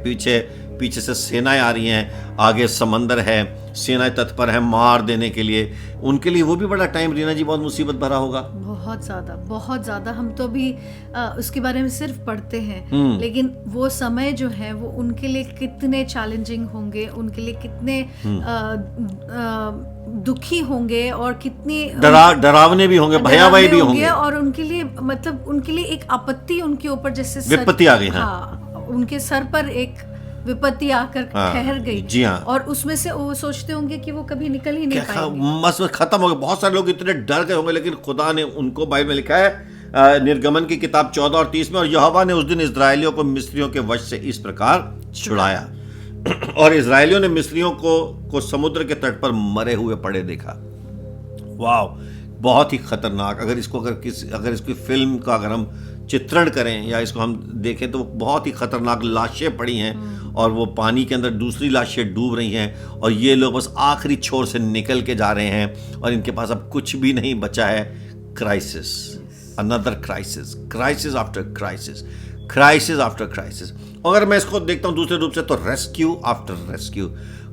पीछे से सेनाएं आ रही हैं, आगे समंदर है, सेनाएं तत्पर है मार देने के लिए। उनके लिए वो भी बड़ा टाइम, रीना जी, बहुत मुसीबत भरा होगा। बहुत ज़्यादा। हम तो भी उसके बारे में सिर्फ पढ़ते हैं, लेकिन वो समय जो है वो उनके लिए कितने चैलेंजिंग होंगे, उनके लिए कितने दुखी होंगे और कितने डरावने भी होंगे, भयावह भी होंगे। और उनके लिए, मतलब उनके लिए एक आपत्ति उनके ऊपर जैसे विपत्ति आ गई। हाँ, उनके सर पर एक विपत्ति आकर ठहर गई। जी हाँ। और उसमें से वो सोचते होंगे कि वो कभी निकल ही नहीं पाएंगे, बस खत्म हो गया। बहुत सारे लोग इतने डर गए होंगे, लेकिन खुदा ने उनको, बाइबल में लिखा है निर्गमन की किताब 14 और 30 में, और यहोवा ने उस दिन इस्राएलियों को मिस्रियों के वश से इस प्रकार छुड़ाया। और इस्राएलियों ने मिस्रियों को समुद्र के तट पर मरे हुए पड़े देखा। वाह, बहुत ही खतरनाक। अगर इसकी फिल्म का अगर हम चित्रण करें या इसको हम देखें तो बहुत ही खतरनाक लाशें पड़ी हैं, और वो पानी के अंदर दूसरी लाशें डूब रही हैं, और ये लोग बस आखिरी छोर से निकल के जा रहे हैं, और इनके पास अब कुछ भी नहीं बचा है। Crisis, another crisis, crisis after crisis, crisis after crisis. अगर मैं इसको देखता हूँ दूसरे रूप से, तो रेस्क्यू आफ्टर रेस्क्यू।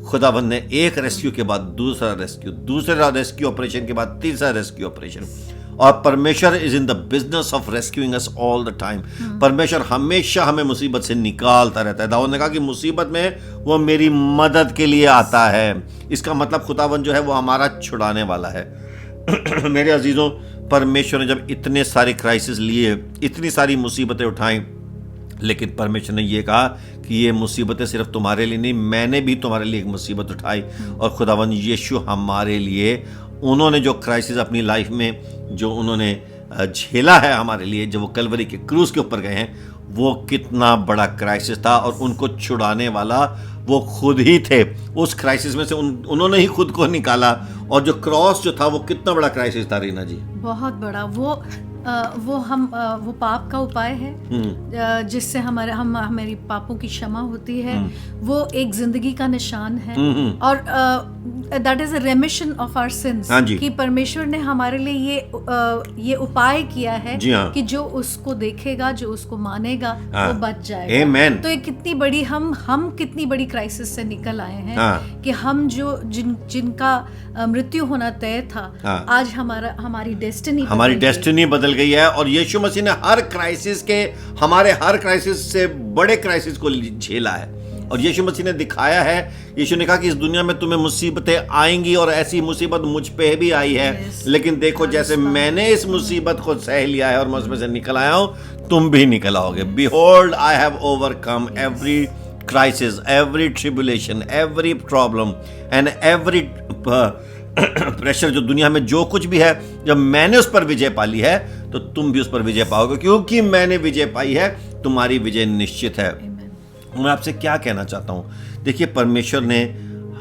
खुदाबंद ने एक रेस्क्यू के बाद दूसरा रेस्क्यू, दूसरा रेस्क्यू ऑपरेशन के बाद तीसरा रेस्क्यू ऑपरेशन। और परमेश्वर is in the business of rescuing us all the time. परमेश्वर हमेशा हमें मुसीबत से निकालता रहता है। दाऊद ने कहा कि मुसीबत में वो मेरी मदद के लिए आता है। इसका मतलब खुदाबंद जो है वो हमारा छुड़ाने वाला है। मेरे अजीजों, परमेश्वर ने जब इतने सारे क्राइसिस लिए, इतनी सारी मुसीबतें उठाई, लेकिन परमेश्वर ने ये कहा कि ये मुसीबतें सिर्फ तुम्हारे लिए नहीं, मैंने भी तुम्हारे लिए एक मुसीबत उठाई। और खुदावंद यीशु हमारे लिए, उन्होंने जो क्राइसिस अपनी लाइफ में जो उन्होंने झेला है हमारे लिए, जब वो कलवरी के क्रूस के ऊपर गए हैं, वो कितना बड़ा क्राइसिस था। और उनको छुड़ाने वाला वो खुद ही थे। उस क्राइसिस में से उन्होंने ही खुद को निकाला। और जो क्रॉस जो था वो कितना बड़ा क्राइसिस था, रीना जी, बहुत बड़ा। वो पाप का उपाय है, जिससे हमारी पापों की क्षमा होती है। वो एक जिंदगी का निशान है, और that is a remission of our sins, कि परमेश्वर ने हमारे लिए ये उपाय किया है कि जो उसको देखेगा, जो उसको मानेगा, वो बच जाएगा। आमेन। तो ये कितनी बड़ी, हम कितनी बड़ी क्राइसिस से निकल आए हैं कि हम जिनका मृत्यु होना तय था, आज हमारी डेस्टिनी बदल गई है। और यीशु मसीह ने हमारे हर क्राइसिस से बड़े क्राइसिस को झेला है। और यीशु मसीह ने दिखाया है, यीशु ने कहा कि इस दुनिया में तुम्हें मुसीबतें आएंगी और ऐसी मुसीबत मुझ पे भी आई है, लेकिन देखो जैसे मैंने इस मुसीबत को सह लिया है और मैं उसमें से निकल आया हूं, तुम भी निकल आओगे। Behold, I have overcome every crisis, every tribulation, every problem and every pressure. जो दुनिया में जो कुछ भी है, जब मैंने उस पर विजय पा ली है तो तुम भी उस पर विजय पाओगे, क्योंकि मैंने विजय पाई है, तुम्हारी विजय निश्चित है। मैं आपसे क्या कहना चाहता हूं, देखिए परमेश्वर ने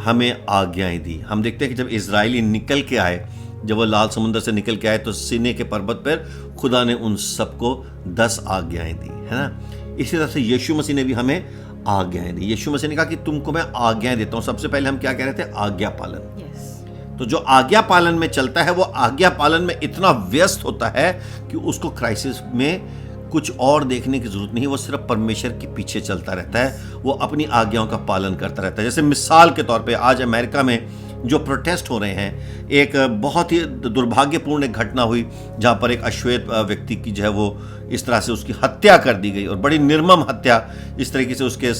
हमें आज्ञाएं दी। हम देखते हैं कि जब इजरायली निकल के आए, जब वो लाल समुद्र से निकल के आए, तो सीने के पर्वत पर खुदा ने उन सबको 10 आज्ञाएं दी, है ना। इसी तरह से यीशु मसीह ने भी हमें आज्ञाएं दी। यीशु मसीह ने कहा कि तुमको मैं आज्ञाएं देता हूं। सबसे पहले हम क्या कह रहे थे? आज्ञा पालन। तो जो आज्ञा पालन में चलता है, वो आज्ञा पालन में इतना व्यस्त होता है कि उसको क्राइसिस में कुछ और देखने की जरूरत नहीं, वो सिर्फ परमेश्वर के पीछे चलता रहता है, वो अपनी आज्ञाओं का पालन करता रहता है। जैसे मिसाल के तौर पे आज अमेरिका में जो प्रोटेस्ट हो रहे हैं, एक बहुत ही दुर्भाग्यपूर्ण एक घटना हुई जहाँ पर एक अश्वेत व्यक्ति की जो है वो इस तरह से उसकी हत्या कर दी गई, और बड़ी निर्मम हत्या इस तरीके से उसके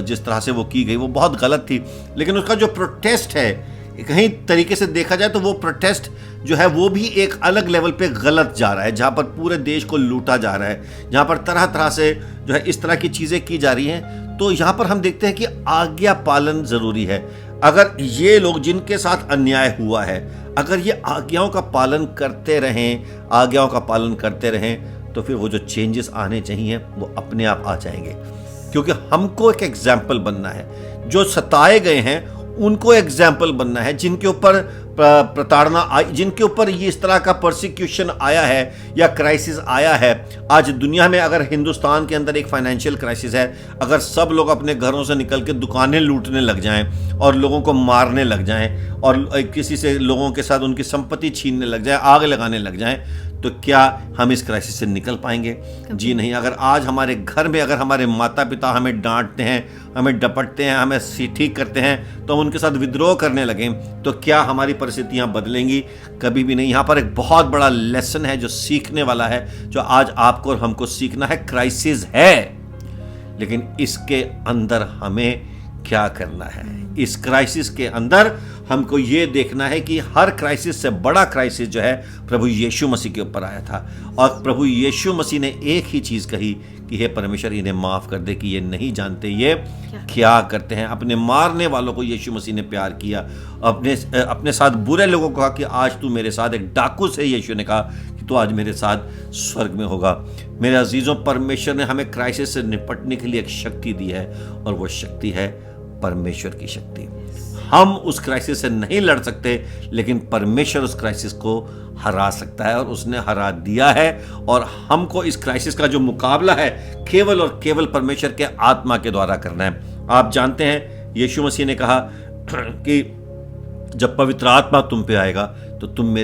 जिस तरह से वो की गई वो बहुत गलत थी। लेकिन उसका जो प्रोटेस्ट है, कहीं तरीके से देखा जाए तो वो प्रोटेस्ट जो है वो भी एक अलग लेवल पे गलत जा रहा है, जहाँ पर पूरे देश को लूटा जा रहा है, जहाँ पर तरह तरह से जो है इस तरह की चीज़ें की जा रही हैं। तो यहाँ पर हम देखते हैं कि आज्ञा पालन ज़रूरी है। अगर ये लोग जिनके साथ अन्याय हुआ है, अगर ये आज्ञाओं का पालन करते रहें, आज्ञाओं का पालन करते रहें, तो फिर वो जो चेंजेस आने चाहिए वो अपने आप आ जाएंगे। क्योंकि हमको एक एग्जाम्पल बनना है। जो सताए गए हैं उनको एग्जाम्पल बनना है, जिनके ऊपर प्रताड़ना आई, जिनके ऊपर ये इस तरह का परसिक्यूशन आया है या क्राइसिस आया है। आज दुनिया में अगर हिंदुस्तान के अंदर एक फाइनेंशियल क्राइसिस है, अगर सब लोग अपने घरों से निकल के दुकानें लूटने लग जाएं और लोगों को मारने लग जाएं और किसी से लोगों के साथ उनकी संपत्ति छीनने लग जाए, आग लगाने लग जाएं, तो क्या हम इस क्राइसिस से निकल पाएंगे? जी नहीं। अगर आज हमारे घर में अगर हमारे माता पिता हमें डांटते हैं, हमें डपटते हैं, हमें ठीक करते हैं, तो हम उनके साथ विद्रोह करने लगें, तो क्या हमारी परिस्थितियां बदलेंगी? कभी भी नहीं। यहाँ पर एक बहुत बड़ा लेसन है जो सीखने वाला है, जो आज आपको और हमको सीखना है। क्राइसिस है, लेकिन इसके अंदर हमें क्या करना है? इस क्राइसिस के अंदर हमको ये देखना है कि हर क्राइसिस से बड़ा क्राइसिस जो है प्रभु यीशु मसीह के ऊपर आया था, और प्रभु यीशु मसीह ने एक ही चीज़ कही कि हे परमेश्वर, इन्हें माफ़ कर दे कि ये नहीं जानते ये क्या करते हैं। अपने मारने वालों को यीशु मसीह ने प्यार किया, अपने साथ बुरे लोगों को कहा कि आज तू मेरे साथ, एक डाकू से यीशु ने कहा कि तू आज मेरे साथ स्वर्ग में होगा। मेरे अजीज़ों, परमेश्वर ने हमें क्राइसिस से निपटने के लिए एक शक्ति दी है, और वो शक्ति है परमेश्वर की शक्ति। हम उस क्राइसिस से नहीं लड़ सकते, लेकिन परमेश्वर उस क्राइसिस को हरा सकता है, और उसने हरा दिया है। और हमको इस क्राइसिस का जो मुकाबला है केवल और केवल परमेश्वर के आत्मा के द्वारा करना है। आप जानते हैं यीशु मसीह ने कहा कि जब पवित्र आत्मा तुम पे आएगा तो तुम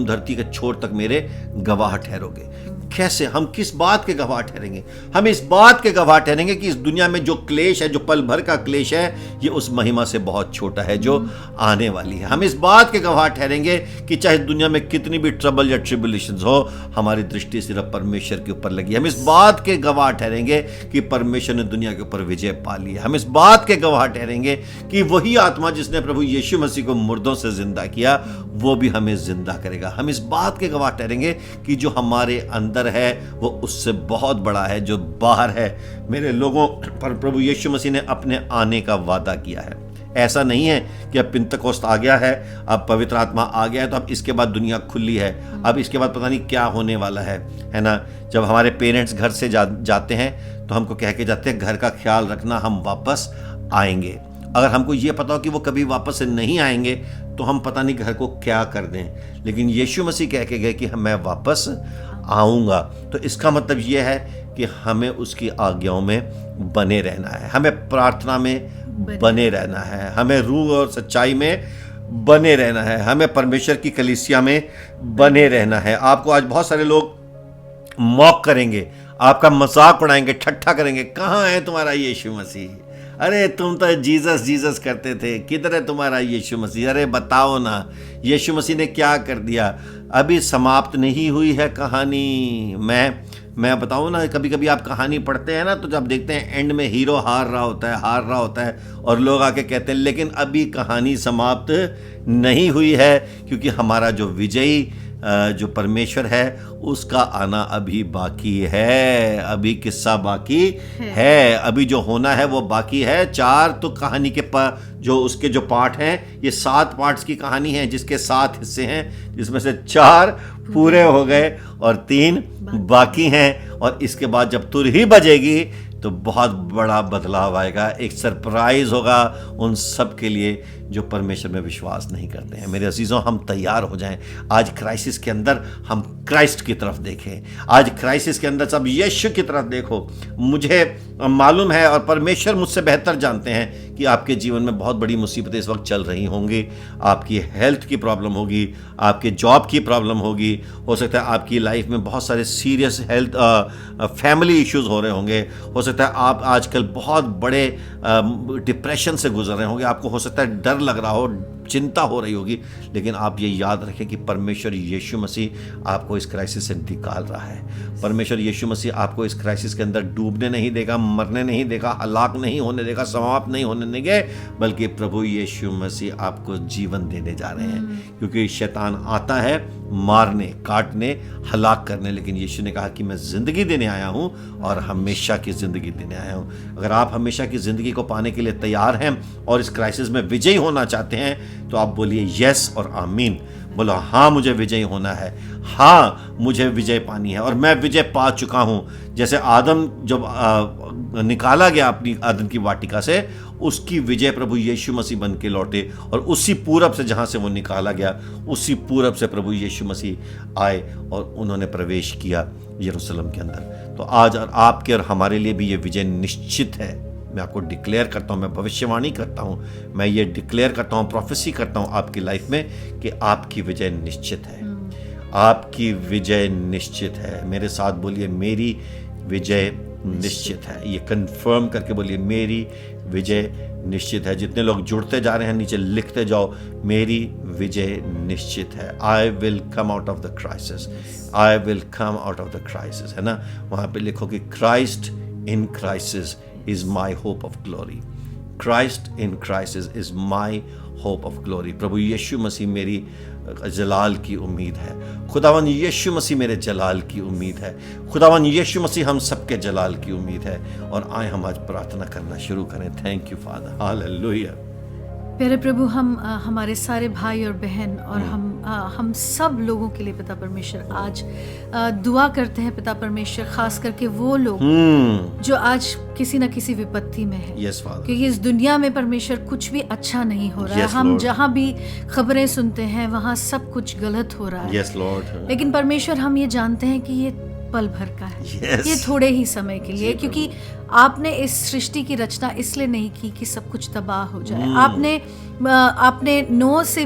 धरती के छोर तक मेरे गवाह ठहरोगे। कैसे? हम किस बात के गवाह ठहरेंगे? हम इस बात के गवाह ठहरेंगे कि इस दुनिया में जो क्लेश है, जो पल भर का क्लेश है, ये उस महिमा से बहुत छोटा है जो आने वाली है। हम इस बात के गवाह ठहरेंगे कि चाहे दुनिया में कितनी भी ट्रबल या ट्रिबुलेशंस हो, हमारी दृष्टि सिर्फ परमेश्वर के ऊपर लगी है। हम इस बात के गवाह ठहरेंगे कि परमेश्वर ने दुनिया के ऊपर विजय पा ली है। हम इस बात के गवाह ठहरेंगे कि वही आत्मा जिसने प्रभु यीशु मसीह को मुर्दों से जिंदा किया, वो भी हमें जिंदा करेगा। हम इस बात के गवाह ठहरेंगे कि जो हमारे अंदर है वो उससे बहुत बड़ा है जो बाहर है। मेरे लोगों पर प्रभु यीशु मसीह ने अपने आने का वादा किया है। ऐसा नहीं है कि अब पिंतकोस्त आ गया है, अब पवित्र आत्मा आ गया है, तो अब इसके बाद दुनिया खुली है, अब इसके बाद पता नहीं क्या होने वाला है ना। जब हमारे पेरेंट्स घर से जाते हैं तो हमको कह के जाते हैं घर का ख्याल रखना, हम वापस आएंगे। अगर हमको ये पता हो कि वो कभी वापस से नहीं आएंगे तो हम पता नहीं घर को क्या कर दें। लेकिन यीशु मसीह कह के गए कि मैं वापस आऊँगा, तो इसका मतलब ये है कि हमें उसकी आज्ञाओं में बने रहना है, हमें प्रार्थना में बने रहना है, हमें रूह और सच्चाई में बने रहना है, हमें परमेश्वर की कलीसिया में बने रहना है। आपको आज बहुत सारे लोग मॉक करेंगे, आपका मजाक उड़ाएंगे, ठट्ठा करेंगे, कहाँ है तुम्हारा यीशु मसीह? अरे तुम तो जीसस जीसस करते थे, किधर है तुम्हारा यीशु मसीह? अरे बताओ ना यीशु मसीह ने क्या कर दिया? अभी समाप्त नहीं हुई है कहानी। मैं मैं बताऊं ना, कभी कभी आप कहानी पढ़ते हैं ना, तो जब देखते हैं एंड में हीरो हार रहा होता है और लोग आके कहते हैं लेकिन अभी कहानी समाप्त नहीं हुई है, क्योंकि हमारा जो विजयी जो परमेश्वर है उसका आना अभी बाकी है, अभी किस्सा बाकी है, अभी जो होना है वो बाकी है। 4 तो कहानी के जो उसके जो पार्ट हैं, ये 7 पार्ट्स की कहानी है जिसके 7 हिस्से हैं, जिसमें से 4 पूरे हो गए और 3 बाकी हैं। और इसके बाद जब तुर ही बजेगी तो बहुत बड़ा बदलाव आएगा, एक सरप्राइज होगा उन सब के लिए जो परमेश्वर में विश्वास नहीं करते हैं। मेरे अजीजों, हम तैयार हो जाएं। आज क्राइसिस के अंदर हम क्राइस्ट की तरफ देखें, आज क्राइसिस के अंदर सब यीशु की तरफ देखो। मुझे मालूम है और परमेश्वर मुझसे बेहतर जानते हैं कि आपके जीवन में बहुत बड़ी मुसीबतें इस वक्त चल रही होंगी। आपकी हेल्थ की प्रॉब्लम होगी, आपके जॉब की प्रॉब्लम होगी, हो सकता है आपकी लाइफ में बहुत सारे सीरियस हेल्थ फैमिली इश्यूज हो रहे होंगे, हो सकता है आप आजकल बहुत बड़े डिप्रेशन से गुजर रहे होंगे, आपको हो सकता है डर लग रहा हो, चिंता हो रही होगी। लेकिन आप ये याद रखें कि परमेश्वर यीशु मसीह आपको इस क्राइसिस से निकाल रहा है। परमेश्वर यीशु मसीह आपको इस क्राइसिस के अंदर डूबने नहीं देगा, मरने नहीं देगा, हलाक नहीं होने देगा, समाप्त नहीं होने देंगे, बल्कि प्रभु यीशु मसीह आपको जीवन देने जा रहे हैं। क्योंकि शैतान आता है मारने, काटने, हलाक करने, लेकिन यीशु ने कहा कि मैं जिंदगी देने आया हूं और हमेशा की जिंदगी देने आया हूं। अगर आप हमेशा की जिंदगी को पाने के लिए तैयार हैं और इस क्राइसिस में विजयी होना चाहते हैं, तो आप बोलिए यस और आमीन। बोलो हाँ, मुझे विजयी होना है, हाँ मुझे विजय पानी है और मैं विजय पा चुका हूं। जैसे आदम जब निकाला गया अपनी आदम की वाटिका से, उसकी विजय प्रभु यीशु मसीह बन के लौटे, और उसी पूरब से जहां से वो निकाला गया, उसी पूरब से प्रभु यीशु मसीह आए और उन्होंने प्रवेश किया यरूशलेम के अंदर। तो आज और आपके और हमारे लिए भी ये विजय निश्चित है। मैं आपको डिक्लेयर करता हूँ, मैं भविष्यवाणी करता हूँ, मैं ये डिक्लेयर करता हूँ, प्रोफेसी करता हूँ आपकी लाइफ में कि आपकी विजय निश्चित है, आपकी विजय निश्चित है। मेरे साथ बोलिए, मेरी विजय निश्चित है। ये कंफर्म करके बोलिए, मेरी विजय निश्चित है। जितने लोग जुड़ते जा रहे हैं नीचे लिखते जाओ, मेरी विजय निश्चित है। I will come out of the crisis, I will come out of the crisis, है ना। वहां पे लिखो कि Christ in crisis is my hope of glory, Christ in crisis is my hope of glory. प्रभु यीशु मसीह मेरी जलाल की उम्मीद है, खुदावन यीशु मसीह मेरे जलाल की उम्मीद है, खुदावन यीशु मसीह हम सबके जलाल की उम्मीद है। और आए हम आज प्रार्थना करना शुरू करें। Thank you father, hallelujah. प्यारे प्रभु, हम हमारे सारे भाई और बहन और हम सब लोगों के लिए पिता परमेश्वर आज दुआ करते हैं पिता परमेश्वर, खास करके वो लोग जो आज किसी न किसी विपत्ति में है। yes, क्योंकि इस दुनिया में परमेश्वर कुछ भी अच्छा नहीं हो रहा है। हम जहाँ भी खबरें सुनते हैं वहाँ सब कुछ गलत हो रहा है। yes, Lord. लेकिन परमेश्वर, हम ये जानते हैं कि ये पल भर का है, yes. ये थोड़े ही समय के लिए, क्योंकि आपने इस सृष्टि की रचना इसलिए नहीं की कि सब कुछ तबाह हो जाए। आपने नूह से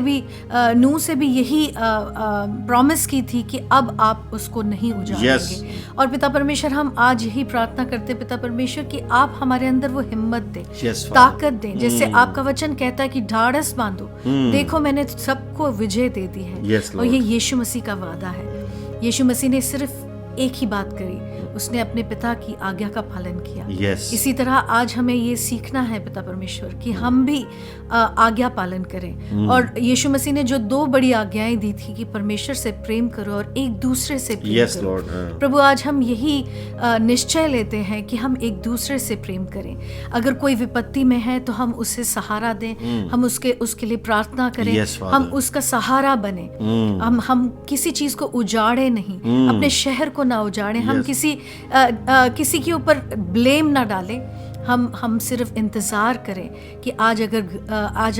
भी यही प्रॉमिस की थी कि अब आप उसको नहीं उजाड़ेंगे। और पिता परमेश्वर, हम आज यही प्रार्थना करते पिता परमेश्वर कि आप हमारे अंदर वो हिम्मत दें, ताकत दें, जैसे आपका वचन कहता है कि ढाढ़स बांधो, देखो मैंने सबको विजय दे दी है। और ये यीशु मसीह का वादा है। यीशु मसीह ने सिर्फ एक ही बात करी, उसने अपने पिता की आज्ञा का पालन किया। इसी तरह आज हमें ये सीखना है पिता परमेश्वर कि हम भी आज्ञा पालन करें। और यीशु मसीह ने जो 2 बड़ी आज्ञाएं दी थी कि परमेश्वर से प्रेम करो और एक दूसरे से प्रेम करो। प्रभु, आज हम यही निश्चय लेते हैं कि हम एक दूसरे से प्रेम करें। अगर कोई विपत्ति में है तो हम उसे सहारा दें, हम उसके लिए प्रार्थना करें, हम उसका सहारा बने। हम किसी चीज को उजाड़े नहीं, अपने शहर को ना उजाड़ें, हम किसी के ऊपर ब्लेम ना डालें। हम सिर्फ इंतजार करें कि आज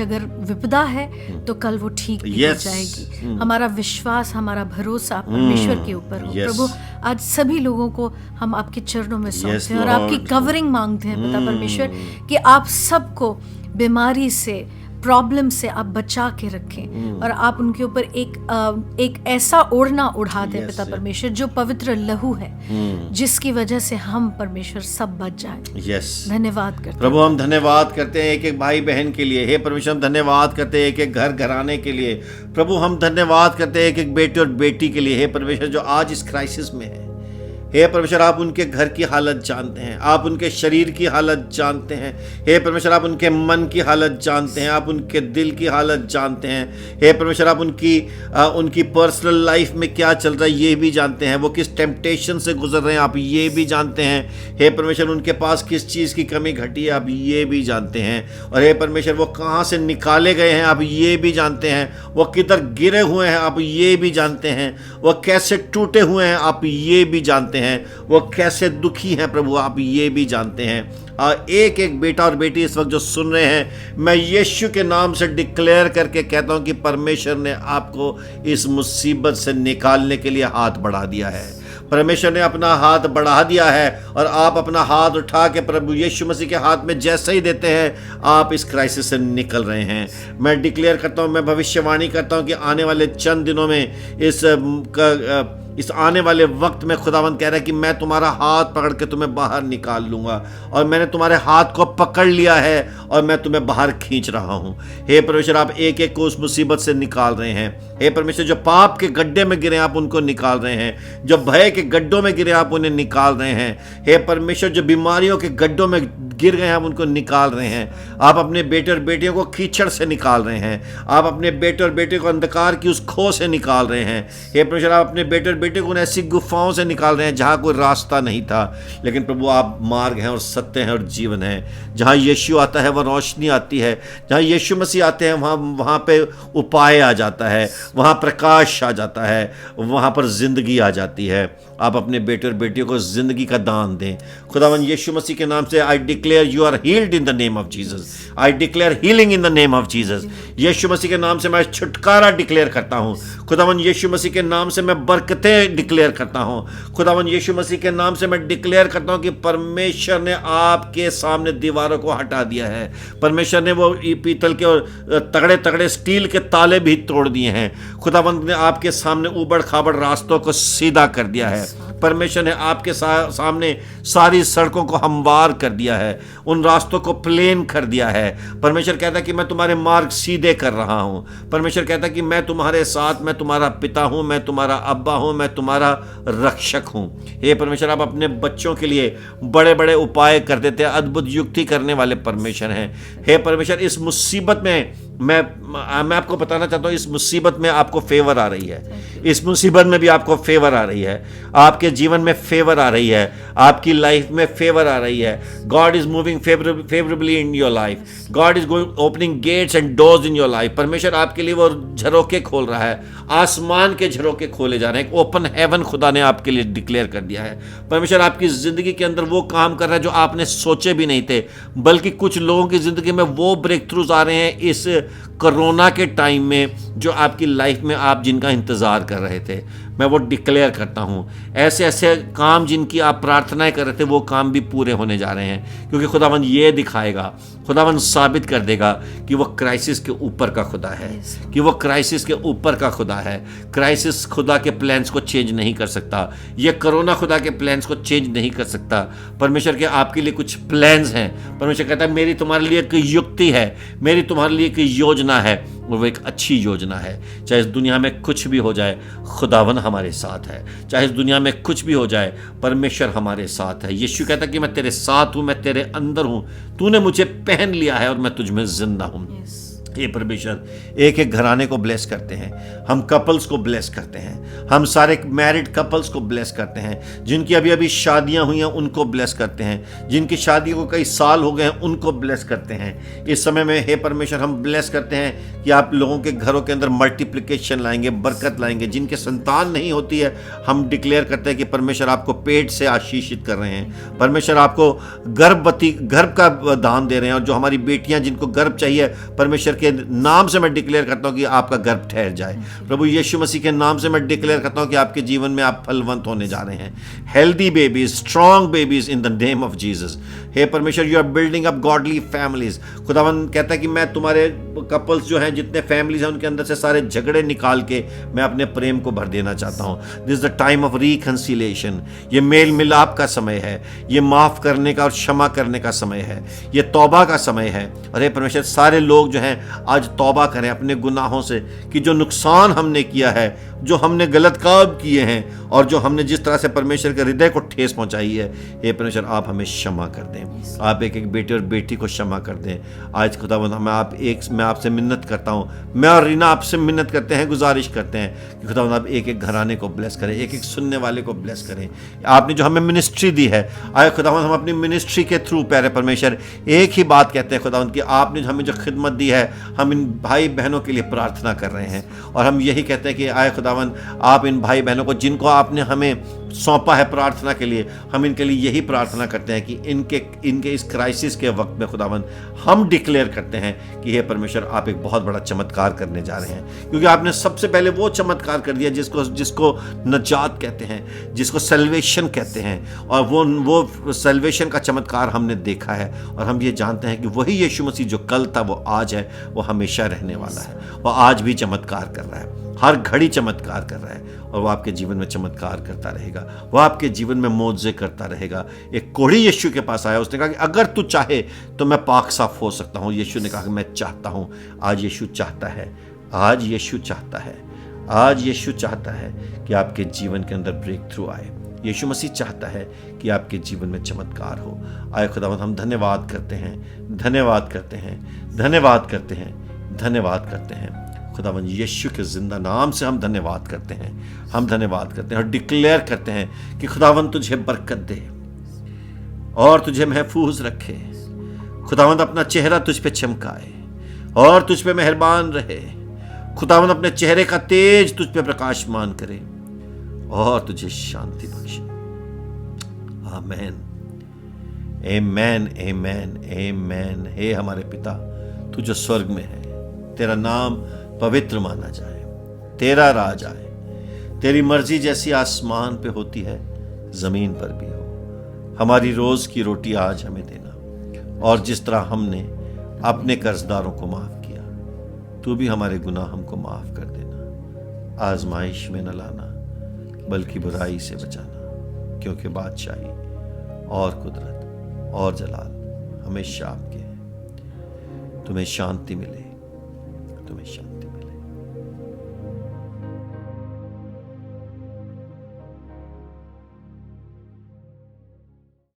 अगर विपदा है तो कल वो ठीक हो जाएगी। हमारा विश्वास, हमारा भरोसा परमेश्वर के ऊपर हो। प्रभु, आज सभी लोगों को हम आपके चरणों में सौंपते हैं और आपकी कवरिंग मांगते हैं पिता परमेश्वर कि आप सबको बीमारी से, प्रॉब्लम से आप बचा के रखें और आप उनके ऊपर एक ऐसा ओढ़ना उड़ा दें पिता परमेश्वर, जो पवित्र लहू है, जिसकी वजह से हम परमेश्वर सब बच जाएं। धन्यवाद करते हैं प्रभु, हम धन्यवाद करते हैं एक एक भाई बहन के लिए। हे परमेश्वर, हम धन्यवाद करते हैं एक एक घर घराने के लिए। प्रभु, हम धन्यवाद करते हैं एक एक बेटे और बेटी के लिए। हे परमेश्वर, जो आज इस क्राइसिस में है, हे परमेश्वर, आप उनके घर की हालत जानते हैं, आप उनके शरीर की हालत जानते हैं। हे परमेश्वर, आप उनके मन की हालत जानते हैं, आप उनके दिल की हालत जानते हैं। हे परमेश्वर, आप उनकी पर्सनल लाइफ में क्या चल रहा है ये भी जानते हैं, वो किस टेम्पटेशन से गुजर रहे हैं आप ये भी जानते हैं। हे परमेश्वर, उनके पास किस चीज़ की कमी घटी है आप ये भी जानते हैं। और हे परमेश्वर, वो कहाँ से निकाले गए हैं आप ये भी जानते हैं, वो किधर गिरे हुए हैं आप ये भी जानते हैं, वो कैसे टूटे हुए हैं आप ये भी जानते हैं, वो कैसे दुखी हैं प्रभु आप ये भी जानते हैं। एक एक बेटा और बेटी इस वक्त जो सुन रहे हैं, मैं यीशु के नाम से डिक्लेयर करके कहता हूं कि परमेश्वर ने आपको इस मुसीबत से निकालने के लिए हाथ बढ़ा दिया है। परमेश्वर ने अपना हाथ बढ़ा दिया है और आप अपना हाथ उठा के प्रभु यीशु मसीह के हाथ में जैसे ही देते हैं आप इस क्राइसिस से निकल रहे हैं। मैं डिक्लेयर करता हूं, मैं भविष्यवाणी करता हूं कि आने वाले चंद दिनों में इस आने वाले वक्त में खुदावंद कह रहा है कि मैं तुम्हारा हाथ पकड़ के तुम्हें बाहर निकाल लूंगा और मैंने तुम्हारे हाथ को पकड़ लिया है और मैं तुम्हें बाहर खींच रहा हूं। हे परमेश्वर, आप एक एक को उस मुसीबत से निकाल रहे हैं। हे परमेश्वर, जो पाप के गड्ढे में गिरे आप उनको निकाल रहे हैं, जो भय के गड्ढों में गिरे आप उन्हें निकाल रहे हैं। हे परमेश्वर, जो बीमारियों के गड्ढों में गिर गए हैं आप उनको निकाल रहे हैं। आप अपने बेटे और बेटियों को कीचड़ से निकाल रहे हैं, आप अपने बेटे और बेटे को अंधकार की उस खो से निकाल रहे हैं। हे परमेश्वर, आप अपने बेटे और बेटे को ऐसी गुफाओं से निकाल रहे हैं जहां कोई रास्ता नहीं था, लेकिन प्रभु आप मार्ग हैं और सत्य हैं और जीवन है। जहां यीशु आता है वह रोशनी आती है, जहां यीशु मसीह आते हैं वहां पे उपाय आ जाता है, वहां प्रकाश आ जाता है, वहां पर जिंदगी आ जाती है। आप अपने बेटे और बेटियों को जिंदगी का दान दें। खुदावन यीशु मसीह के नाम से I declare you are healed in the name of Jesus. I declare healing in the name of Jesus. Yeshu Masih के नाम से मैं छुटकारा डिक्लेयर करता हूं। खुदावन यीशु मसीह के नाम से मैं बरकतें डिक्लेयर करता हूं। खुदावन यीशु मसीह के नाम से मैं डिक्लेयर करता हूं कि परमेश्वर ने आपके सामने दीवारों को हटा दिया है। परमेश्वर ने वो पीतल के और तगड़े तगड़े स्टील के ताले भी तोड़ दिए हैं। खुदावंद ने आपके सामने उबड़ खाबड़ रास्तों को सीधा कर दिया है। परमेश्वर ने आपके सामने सारी सड़कों को हमवार कर दिया है, उन रास्तों को प्लेन कर दिया है। परमेश्वर कहता है कि मैं तुम्हारे मार्ग सीधे कर रहा हूं। परमेश्वर कहता है कि मैं तुम्हारे साथ, मैं तुम्हारा पिता हूं, मैं तुम्हारा अब्बा हूं, मैं तुम्हारा रक्षक हूं। हे परमेश्वर, आप अपने बच्चों के लिए बड़े बड़े उपाय कर देते हैं, अद्भुत युक्ति करने वाले परमेश्वर हैं। हे परमेश्वर, इस मुसीबत में मैं आपको बताना चाहता हूं, इस मुसीबत में आपको फेवर आ रही है। इस मुसीबत में भी आपको फेवर आ रही है, आपके जीवन में फेवर आ रही है, आपकी लाइफ में फेवर आ रही है। God is moving favourably in your life. God is opening gates and doors in your life. परमेश्वर आपके लिए वो झरोके खोल रहा है, आसमान के झरोके खोले जा रहे हैं। ओपन हेवन खुदा ने आपके लिए डिक्लेयर कर दिया है। परमेश्वर आपकी जिंदगी के अंदर वो काम कर रहा है जो आपने सोचे भी नहीं थे, बल्कि कुछ लोगों की जिंदगी में वो ब्रेक थ्रूज आ रहे हैं इस कोरोना के टाइम में, जो आपकी लाइफ में आप जिनका इंतजार कर रहे थे। मैं वो डिक्लेयर करता हूँ, ऐसे ऐसे काम जिनकी आप प्रार्थनाएं कर रहे थे वो काम भी पूरे होने जा रहे हैं, क्योंकि खुदावंद ये दिखाएगा, खुदावंद साबित कर देगा कि वो क्राइसिस के ऊपर का खुदा है, कि वो क्राइसिस के ऊपर का खुदा है। क्राइसिस खुदा के प्लान्स को चेंज नहीं कर सकता, ये कोरोना खुदा के प्लान्स को चेंज नहीं कर सकता। परमेश्वर के आपके लिए कुछ प्लान्स हैं। परमेश्वर कहता है मेरी तुम्हारे लिए एक युक्ति है, मेरी तुम्हारे लिए एक योजना है, और वो एक अच्छी योजना है। चाहे इस दुनिया में कुछ भी हो जाए, खुदावन हमारे साथ है। चाहे इस दुनिया में कुछ भी हो जाए, परमेश्वर हमारे साथ है। यीशु कहता है कि मैं तेरे साथ हूं, मैं तेरे अंदर हूं, तूने मुझे पहन लिया है और मैं तुझ में जिंदा हूं। ये परमेश्वर एक एक घराने को ब्लेस करते हैं, हम कपल्स को ब्लेस करते हैं, हम सारे मैरिड कपल्स को ब्लेस करते हैं, जिनकी अभी अभी शादियां हुई हैं उनको ब्लेस करते हैं, जिनकी शादी को कई साल हो गए हैं उनको ब्लेस करते हैं। इस समय में हे परमेश्वर हम ब्लेस करते हैं कि आप लोगों के घरों के अंदर मल्टीप्लिकेशन लाएंगे, बरकत लाएंगे। जिनके संतान नहीं होती है हम डिक्लेयर करते हैं कि परमेश्वर आपको पेट से आशीषित कर रहे हैं, परमेश्वर आपको गर्भ का दान दे रहे हैं। और जो हमारी बेटियां जिनको गर्भ चाहिए, परमेश्वर के नाम से मैं डिक्लेयर करता हूं कि आपका गर्भ ठहर जाए। प्रभु यीशु मसीह के नाम से मैं डिक्लेयर करता हूं कि आपके जीवन में आप फलवंत होने जा रहे हैं। Healthy babies, strong babies in the name of Jesus. हे परमेश्वर, you are building up godly families. खुदावन कहता है कि मैं तुम्हारे कपल्स जो हैं, जितने फैमिलीज हैं, उनके अंदर से सारे झगड़े निकाल के मैं अपने प्रेम को भर देना चाहता हूं। This is the time of reconciliation. ये मेल मिलाप का समय है, ये माफ करने का और क्षमा करने का समय है, ये तौबा का समय है। और हे परमेश्वर, सारे लोग जो हैं आज तौबा करें अपने गुनाहों से, कि जो नुकसान हमने किया है जो हमने गलत काम किए हैं और जो हमने जिस तरह से परमेश्वर के हृदय को ठेस पहुंचाई है, हे परमेश्वर आप हमें क्षमा कर दें। आप एक एक बेटे और बेटी को क्षमा कर दें। आज खुदावंद मैं आपसे मिन्नत करता हूँ, मैं और रीना आपसे मिन्नत करते हैं, गुजारिश करते हैं कि खुदावंद आप एक एक घराने को ब्लेस करें, एक एक सुनने वाले को ब्लेस करें। आपने जो हमें मिनिस्ट्री दी है, आए खुदावंद हम अपनी मिनिस्ट्री के थ्रू प्यारे परमेश्वर एक ही बात कहते हैं खुदावंद कि आपने हमें जो खिदमत दी है, हम इन भाई बहनों के लिए प्रार्थना कर रहे हैं और हम यही कहते हैं कि आए खुदावंद आप इन भाई बहनों को जिनको आपने हमें सौंपा है प्रार्थना के लिए, हम इनके लिए यही प्रार्थना करते हैं कि इनके इस क्राइसिस के वक्त में खुदावंद हम डिक्लेयर करते हैं कि हे परमेश्वर आप एक बहुत बड़ा चमत्कार करने जा रहे हैं, क्योंकि आपने सबसे पहले वो चमत्कार कर दिया जिसको नजात कहते हैं, जिसको सल्वेशन कहते हैं, और वो सल्वेशन का चमत्कार हमने देखा है और हम ये जानते हैं कि वही यीशु मसीह जो कल था वो आज है, वो हमेशा रहने वाला है, वो आज भी चमत्कार कर रहा है, हर घड़ी चमत्कार कर रहा है और वो आपके जीवन में चमत्कार करता रहेगा, वो आपके जीवन में मौजे करता रहेगा। एक कोढ़ी यीशु के पास आया, उसने कहा कि अगर तू चाहे तो मैं पाक साफ हो सकता हूँ। यीशु ने कहा कि मैं चाहता हूँ। आज यीशु चाहता है, आज यीशु चाहता है, आज यीशु चाहता है कि आपके जीवन के अंदर ब्रेक थ्रू आए। यीशु मसीह चाहता है कि आपके जीवन में चमत्कार हो। आए खुदावंद हम धन्यवाद करते हैं, धन्यवाद करते हैं, धन्यवाद करते हैं, धन्यवाद करते हैं। खुदावंद यीशु के जिंदा नाम से हम धन्यवाद करते हैं, हम धन्यवाद करते हैं और डिक्लेयर करते हैं कि खुदावंद तुझे बरकत दे और तुझे महफूज रखे। खुदावंद अपना चेहरा तुझ पे चमकाए और तुझ पे मेहरबान रहे। खुदावंद अपने चेहरे का तेज तुझ पे प्रकाशमान करे और तुझे शांति बख्शे। आमीन, आमीन, आमीन, आमीन। हे हमारे पिता, तू जो स्वर्ग में है, तेरा नाम पवित्र माना जाए, तेरा राज आए, तेरी मर्जी जैसी आसमान पे होती है जमीन पर भी हो। हमारी रोज की रोटी आज हमें देना और जिस तरह हमने अपने कर्जदारों को माफ किया, तू भी हमारे गुनाह हमको माफ कर देना। आजमाइश में न लाना बल्कि बुराई से बचाना, क्योंकि बादशाही और कुदरत और जलाल हमेशा आपके हैं। तुम्हें शांति मिले, तुम्हें शांति।